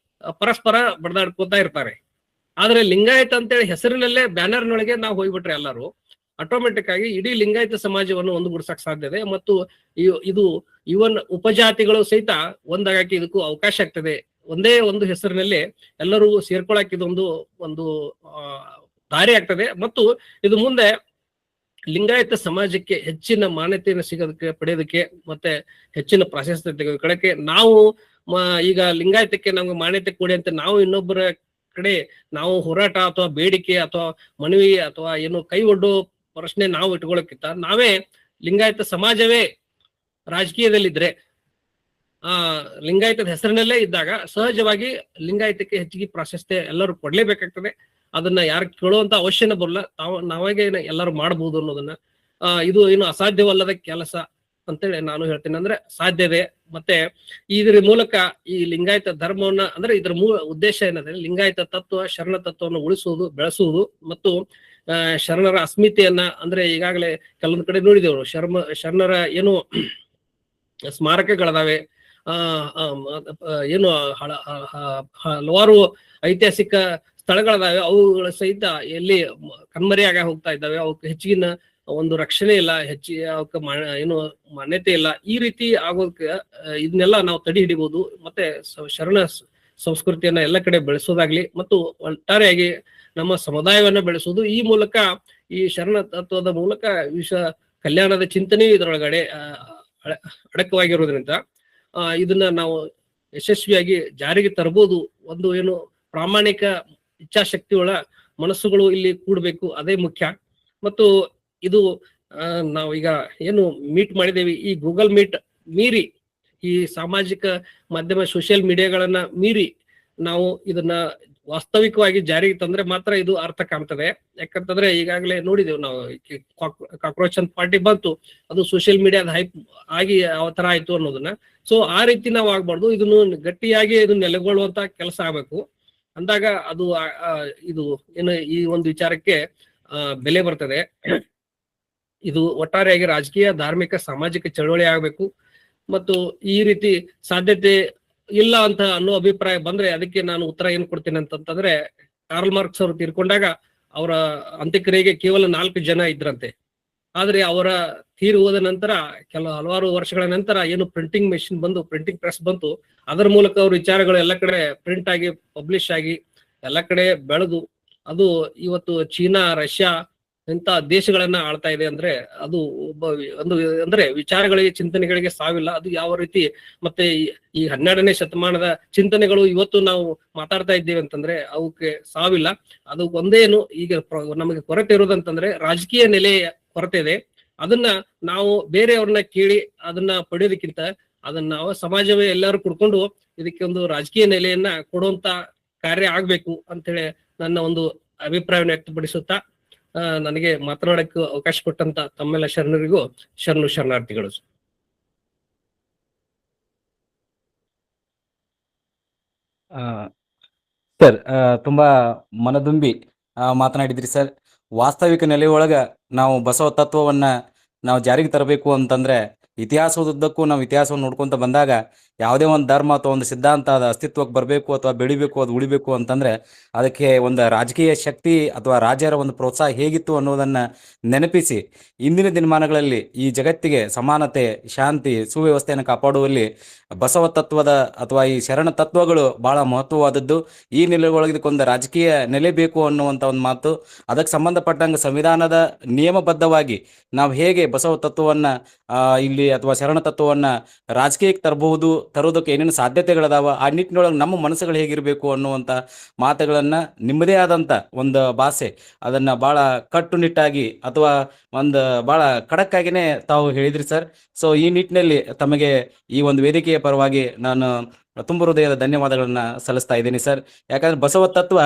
ಪರಸ್ಪರ ಬಡದಾಡ್ಕೋತಾ ಇರ್ತಾರೆ. ಆದ್ರೆ ಲಿಂಗಾಯತ ಅಂತೇಳಿ ಹೆಸರಿನಲ್ಲೇ ಬ್ಯಾನರ್ನೊಳಗೆ ನಾವು ಹೋಗ್ಬಿಟ್ರೆ ಎಲ್ಲರೂ ಆಟೋಮೆಟಿಕ್ ಆಗಿ ಇಡೀ ಲಿಂಗಾಯತ ಸಮಾಜವನ್ನು ಒಂದುಗೂಡಿಸಕ್ ಸಾಧ್ಯತೆ. ಮತ್ತು ಇದು ಇವನ್ ಉಪಜಾತಿಗಳು ಸಹಿತ ಒಂದಾಗಕ್ಕೆ ಇದಕ್ಕೂ ಅವಕಾಶ ಆಗ್ತದೆ. ಒಂದೇ ಒಂದು ಹೆಸರಿನಲ್ಲಿ ಎಲ್ಲರೂ ಸೇರ್ಕೊಳಕ್ ಒಂದು ದಾರಿ ಆಗ್ತದೆ. ಮತ್ತು ಇದು ಮುಂದೆ ಲಿಂಗಾಯತ ಸಮಾಜಕ್ಕೆ ಹೆಚ್ಚಿನ ಮಾನ್ಯತೆಯನ್ನು ಪಡೆಯೋದಕ್ಕೆ ಮತ್ತೆ ಹೆಚ್ಚಿನ ಪ್ರಾಶಸ್ತ್ಯ ತೆಗೆದುಕೊಳ್ಳಕ್ಕೆ ನಾವು ಈಗ ಲಿಂಗಾಯತಕ್ಕೆ ನಮ್ಗೆ ಮಾನ್ಯತೆ ಕೊಡಿ ಅಂತ ನಾವು ಇನ್ನೊಬ್ಬರ ಕಡೆ ನಾವು ಹೋರಾಟ ಅಥವಾ ಬೇಡಿಕೆ ಅಥವಾ ಮನವಿ ಅಥವಾ ಏನು ಕೈ ಒಡ್ಡೋ ಪ್ರಶ್ನೆ ನಾವು ಇಟ್ಕೊಳ್ಳೋಕ್ಕಿಂತ ನಾವೇ ಲಿಂಗಾಯತ ಸಮಾಜವೇ ರಾಜಕೀಯದಲ್ಲಿದ್ರೆ ಲಿಂಗಾಯತದ ಹೆಸರಿನಲ್ಲೇ ಇದ್ದಾಗ ಸಹಜವಾಗಿ ಲಿಂಗಾಯತಕ್ಕೆ ಹೆಚ್ಚಿಗೆ ಪ್ರಾಶಸ್ತ್ಯ ಎಲ್ಲರೂ ಕೊಡ್ಲೇಬೇಕಾಗ್ತದೆ. ಅದನ್ನ ಯಾರು ಕೇಳುವಂತ ಅವಶ್ಯನೇ ಬರಲ್ಲ, ನಾವಾಗೆ ಎಲ್ಲರೂ ಮಾಡ್ಬೋದು ಅನ್ನೋದನ್ನ ಇದು ಏನು ಅಸಾಧ್ಯವಲ್ಲದ ಕೆಲಸ ಅಂತೇಳಿ ನಾನು ಹೇಳ್ತೇನೆ. ಅಂದ್ರೆ ಸಾಧ್ಯತೆ. ಮತ್ತೆ ಇದ್ರ ಮೂಲಕ ಈ ಲಿಂಗಾಯತ ಧರ್ಮವನ್ನ ಅಂದ್ರೆ ಇದ್ರ ಉದ್ದೇಶ ಏನಂದ್ರೆ ಲಿಂಗಾಯತ ತತ್ವ ಶರಣ ತತ್ವವನ್ನು ಉಳಿಸುವುದು, ಬೆಳೆಸುವುದು ಮತ್ತು ಶರಣರ ಅಸ್ಮಿತೆಯನ್ನ ಅಂದ್ರೆ ಈಗಾಗಲೇ ಕೆಲವೊಂದು ಕಡೆ ನೋಡಿದೆವು ಶರಣರ ಏನು ಸ್ಮಾರಕಗಳದಾವೆ. ಆ ಆ, ಏನು ಹಲವಾರು ಐತಿಹಾಸಿಕ ಸ್ಥಳಗಳದಾವೆ. ಅವುಗಳ ಸಹಿತ ಎಲ್ಲಿ ಕಣ್ಮರೆಯಾಗ ಹೋಗ್ತಾ ಇದ್ದಾವೆ. ಅವಕ್ಕೆ ಹೆಚ್ಚಿನ ಒಂದು ರಕ್ಷಣೆ ಇಲ್ಲ, ಅವಕ್ಕೆ ಏನು ಮಾನ್ಯತೆ ಇಲ್ಲ. ಈ ರೀತಿ ಆಗೋದಕ್ಕೆ ಇದನ್ನೆಲ್ಲ ನಾವು ತಡೆ ಹಿಡಿಬಹುದು. ಮತ್ತೆ ಶರಣ ಸಂಸ್ಕೃತಿಯನ್ನ ಎಲ್ಲ ಕಡೆ ಬೆಳೆಸೋದಾಗ್ಲಿ ಮತ್ತು ಒಟ್ಟಾರೆಯಾಗಿ ನಮ್ಮ ಸಮುದಾಯವನ್ನ ಬೆಳೆಸೋದು, ಈ ಮೂಲಕ ಈ ಶರಣ ತತ್ವದ ಮೂಲಕ ವಿಶ್ವ ಕಲ್ಯಾಣದ ಚಿಂತನೆಯು ಇದರೊಳಗಡೆ ಅಡಕವಾಗಿರೋದ್ರಿಂದ ಇದನ್ನ ನಾವು ಯಶಸ್ವಿಯಾಗಿ ಜಾರಿಗೆ ತರಬಹುದು. ಒಂದು ಏನು ಪ್ರಾಮಾಣಿಕ ಇಚ್ಛಾಶಕ್ತಿಯುಳ್ಳ ಮನಸ್ಸುಗಳು ಇಲ್ಲಿ ಕೂಡಬೇಕು, ಅದೇ ಮುಖ್ಯ. ಮತ್ತು ಇದು ನಾವು ಈಗ ಏನು ಮೀಟ್ ಮಾಡಿದೇವಿ, ಈ ಗೂಗಲ್ ಮೀಟ್ ಮೀರಿ, ಈ ಸಾಮಾಜಿಕ ಮಾಧ್ಯಮ ಸೋಷಿಯಲ್ ಮೀಡಿಯಾಗಳನ್ನ ಮೀರಿ ನಾವು ಇದನ್ನ ವಾಸ್ತವಿಕವಾಗಿ ಜಾರಿಗೆ ತಂದ್ರೆ ಮಾತ್ರ ಇದು ಅರ್ಥ ಕಾಣ್ತದೆ. ಯಾಕಂತಂದ್ರೆ ಈಗಾಗಲೇ ನೋಡಿದೆವು ನಾವು, ಕಾಕ್ರೋಚ್ ಅಂತ ಪಾರ್ಟಿ ಬಂತು, ಅದು ಸೋಷಿಯಲ್ ಮೀಡಿಯಾದ ಹೈಪ್ ಆಗಿ ಯಾವ ತರ ಆಯ್ತು ಅನ್ನೋದನ್ನ. ಸೊ ಆ ರೀತಿ ನಾವು ಆಗ್ಬಾರ್ದು. ಇದನ್ನು ಗಟ್ಟಿಯಾಗಿ ಇದನ್ನ ನೆಲೆಗೊಳ್ಳುವಂತ ಕೆಲಸ ಆಗ್ಬೇಕು. ಅಂದಾಗ ಅದು ಇದು ಏನು ಈ ಒಂದು ವಿಚಾರಕ್ಕೆ ಬೆಲೆ ಬರ್ತದೆ. ಇದು ಒಟ್ಟಾರೆಯಾಗಿ ರಾಜಕೀಯ, ಧಾರ್ಮಿಕ, ಸಾಮಾಜಿಕ ಚಳವಳಿ ಆಗ್ಬೇಕು. ಮತ್ತು ಈ ರೀತಿ ಸಾಧ್ಯತೆ ಇಲ್ಲ ಅಂತ ಅನ್ನೋ ಅಭಿಪ್ರಾಯ ಬಂದ್ರೆ ಅದಕ್ಕೆ ನಾನು ಉತ್ತರ ಏನ್ ಕೊಡ್ತೀನಿ ಅಂತಂದ್ರೆ, ಕಾರ್ಲ್ ಮಾರ್ಕ್ಸ್ ಅವರು ತೀರ್ಕೊಂಡಾಗ ಅವರ ಅಂತ್ಯಕ್ರಿಯೆಗೆ ಕೇವಲ 4 ಜನ ಇದ್ರಂತೆ. ಆದ್ರೆ ಅವರ ತೀರಿ ಹೋದ ನಂತರ ಹಲವಾರು ವರ್ಷಗಳ ನಂತರ ಏನು ಪ್ರಿಂಟಿಂಗ್ ಮೆಷಿನ್ ಬಂದು, ಪ್ರಿಂಟಿಂಗ್ ಪ್ರೆಸ್ ಬಂತು, ಅದರ ಮೂಲಕ ಅವ್ರ ವಿಚಾರಗಳು ಎಲ್ಲ ಕಡೆ ಪ್ರಿಂಟ್ ಆಗಿ ಪಬ್ಲಿಷ್ ಆಗಿ ಎಲ್ಲ ಕಡೆ ಬೆಳೆದು ಅದು ಇವತ್ತು ಚೀನಾ, ರಷ್ಯಾ ಇಂತ ದೇಶಗಳನ್ನ ಆಳ್ತಾ ಇದೆ. ಅಂದ್ರೆ ಅದು ಒಂದು ಅಂದ್ರೆ ವಿಚಾರಗಳಿಗೆ, ಚಿಂತನೆಗಳಿಗೆ ಸಾವಿಲ್ಲ. ಅದು ಯಾವ ರೀತಿ ಮತ್ತೆ ಈ 12ನೇ ಶತಮಾನದ ಚಿಂತನೆಗಳು ಇವತ್ತು ನಾವು ಮಾತಾಡ್ತಾ ಇದ್ದೇವೆ ಅಂತಂದ್ರೆ ಅವಕ್ಕೆ ಸಾವಿಲ್ಲ. ಅದು ಒಂದೇನು ಈಗ ನಮಗೆ ಕೊರತೆ ಇರೋದಂತಂದ್ರೆ ರಾಜಕೀಯ ನೆಲೆಯ ಕೊರತೆ ಇದೆ. ಅದನ್ನ ನಾವು ಬೇರೆಯವ್ರನ್ನ ಕೇಳಿ ಅದನ್ನ ಪಡೆಯೋದಕ್ಕಿಂತ ಅದನ್ನ ನಾವು ಸಮಾಜವೇ ಎಲ್ಲರೂ ಕುಡ್ಕೊಂಡು ಇದಕ್ಕೆ ಒಂದು ರಾಜಕೀಯ ನೆಲೆಯನ್ನ ಕೊಡುವಂತ ಕಾರ್ಯ ಆಗ್ಬೇಕು ಅಂತೇಳಿ ನನ್ನ ಒಂದು ಅಭಿಪ್ರಾಯವನ್ನು ವ್ಯಕ್ತಪಡಿಸುತ್ತಾ ನನಗೆ ಮಾತನಾಡಕ್ಕೆ ಅವಕಾಶ ಕೊಟ್ಟಂತ ತಮ್ಮೆಲ್ಲ ಶರಣರಿಗೂ ಶರಣಾರ್ಥಿಗಳು. ಸರ್, ತುಂಬಾ ಮನದುಂಬಿ ಮಾತನಾಡಿದ್ರಿ ಸರ್. ವಾಸ್ತವಿಕ ನೆಲೆಯೊಳಗ ನಾವು ಬಸವ ತತ್ವವನ್ನ ನಾವು ಜಾರಿಗೆ ತರಬೇಕು ಅಂತಂದ್ರೆ ಇತಿಹಾಸದುದ್ದಕ್ಕೂ ನಾವು ಇತಿಹಾಸವನ್ನು ನೋಡ್ಕೊಂತ ಬಂದಾಗ ಯಾವುದೇ ಒಂದು ಧರ್ಮ ಅಥವಾ ಒಂದು ಸಿದ್ಧಾಂತ ಅದು ಅಸ್ತಿತ್ವಕ್ಕೆ ಬರಬೇಕು ಅಥವಾ ಬೆಳಿಬೇಕು, ಅದು ಉಳಿಬೇಕು ಅಂತಂದ್ರೆ ಅದಕ್ಕೆ ಒಂದು ರಾಜಕೀಯ ಶಕ್ತಿ ಅಥವಾ ರಾಜರ ಒಂದು ಪ್ರೋತ್ಸಾಹ ಹೇಗಿತ್ತು ಅನ್ನೋದನ್ನ ನೆನಪಿಸಿ, ಇಂದಿನ ದಿನಮಾನಗಳಲ್ಲಿ ಈ ಜಗತ್ತಿಗೆ ಸಮಾನತೆ, ಶಾಂತಿ, ಸುವ್ಯವಸ್ಥೆಯನ್ನು ಕಾಪಾಡುವಲ್ಲಿ ಬಸವ ತತ್ವದ ಅಥವಾ ಈ ಶರಣ ತತ್ವಗಳು ಬಹಳ ಮಹತ್ವವಾದದ್ದು. ಈ ನೆಲೆಯೊಳಗೆ ಇದಕ್ಕೊಂದು ರಾಜಕೀಯ ನೆಲೆ ಬೇಕು ಅನ್ನುವಂಥ ಒಂದು ಮಾತು. ಅದಕ್ಕೆ ಸಂಬಂಧಪಟ್ಟಂಗೆ ಸಂವಿಧಾನದ ನಿಯಮಬದ್ಧವಾಗಿ ನಾವು ಹೇಗೆ ಬಸವ ತತ್ವವನ್ನ ಇಲ್ಲಿ ಅಥವಾ ಶರಣ ತತ್ವವನ್ನ ರಾಜಕೀಯಕ್ಕೆ ತರೋದಕ್ಕೆ ಏನೇನು ಸಾಧ್ಯತೆಗಳದಾವ, ಆ ನಿಟ್ಟಿನೊಳಗೆ ನಮ್ಮ ಮನಸ್ಸುಗಳು ಹೇಗಿರಬೇಕು ಅನ್ನುವಂಥ ಮಾತುಗಳನ್ನ ನಿಮ್ಮದೇ ಆದಂಥ ಒಂದು ಭಾಷೆ ಅದನ್ನ ಬಹಳ ಕಟ್ಟುನಿಟ್ಟಾಗಿ ಅಥವಾ ಒಂದು ಬಹಳ ಖಡಕ್ಕಾಗಿನೇ ತಾವು ಹೇಳಿದ್ರಿ ಸರ್. ಸೊ ಈ ನಿಟ್ಟಿನಲ್ಲಿ ತಮಗೆ ಈ ಒಂದು ವೇದಿಕೆಯ ಪರವಾಗಿ ನಾನು ತುಂಬ ಹೃದಯದ ಧನ್ಯವಾದಗಳನ್ನ ಸಲ್ಲಿಸ್ತಾ ಇದ್ದೀನಿ ಸರ್. ಯಾಕಂದ್ರೆ ಬಸವ ತತ್ವ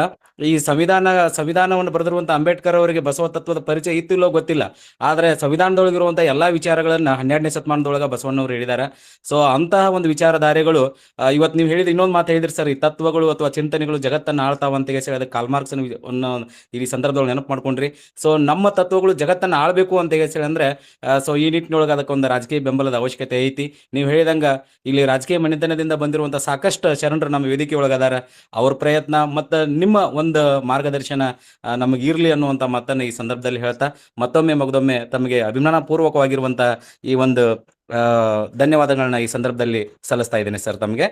ಈ ಸಂವಿಧಾನವನ್ನು ಬರೆದಿರುವಂಥ ಅಂಬೇಡ್ಕರ್ ಅವರಿಗೆ ಬಸವ ತತ್ವದ ಪರಿಚಯ ಇತ್ತಿಲ್ಲೋ ಗೊತ್ತಿಲ್ಲ, ಆದರೆ ಸಂವಿಧಾನದೊಳಗಿರುವಂಥ ಎಲ್ಲಾ ವಿಚಾರಗಳನ್ನ 12ನೇ ಶತಮಾನದೊಳಗೆ ಬಸವಣ್ಣವರು ಹೇಳಿದ್ದಾರೆ. ಸೊ ಅಂತಹ ಒಂದು ವಿಚಾರಧಾರೆಗಳು ಇವತ್ತು ನೀವು ಹೇಳಿದ ಇನ್ನೊಂದು ಮಾತು ಹೇಳಿದ್ರಿ ಸರ್, ಈ ತತ್ವಗಳು ಅಥವಾ ಚಿಂತನೆಗಳು ಜಗತ್ತನ್ನು ಆಳ್ತಾವಂತ ಹೇಳಿ ಅದಕ್ಕೆ ಕಾಲ್ ಮಾರ್ಕ್ಸ್ ಈ ಸಂದರ್ಭದೊಳಗೆ ನೆನಪು ಮಾಡ್ಕೊಂಡ್ರಿ. ಸೊ ನಮ್ಮ ತತ್ವಗಳು ಜಗತ್ತನ್ನು ಆಳ್ಬೇಕು ಅಂತ ಹೇಳಿ ಅಂದ್ರೆ ಸೊ ಈ ನಿಟ್ಟಿನೊಳಗೆ ಅದಕ್ಕೊಂದು ರಾಜಕೀಯ ಬೆಂಬಲದ ಅವಶ್ಯಕತೆ ಐತಿ. ನೀವು ಹೇಳಿದಂಗ ಇಲ್ಲಿ ರಾಜಕೀಯ ಮನೆತನದಿಂದ ಬಂದಿರುವಂಥ ಸಾಕಷ್ಟು ಶರಣರು ನಮ್ಮ ವೇದಿಕೆ ಒಳಗದಾರ. ಅವ್ರ ಪ್ರಯತ್ನ ಮತ್ತು ನಿಮ್ಮ ಒಂದು ಮಾರ್ಗದರ್ಶನ ನಮಗಿರ್ಲಿ ಅನ್ನುವಂಥ ಮಾತನ್ನ ಈ ಸಂದರ್ಭದಲ್ಲಿ ಹೇಳ್ತಾ ಮಗದೊಮ್ಮೆ ತಮಗೆ ಅಭಿಮಾನಪೂರ್ವಕವಾಗಿರುವಂಥ ಈ ಒಂದು ಧನ್ಯವಾದಗಳನ್ನ ಈ ಸಂದರ್ಭದಲ್ಲಿ ಸಲ್ಲಿಸ್ತಾ ಇದ್ದೇನೆ ಸರ್ ತಮಗೆ.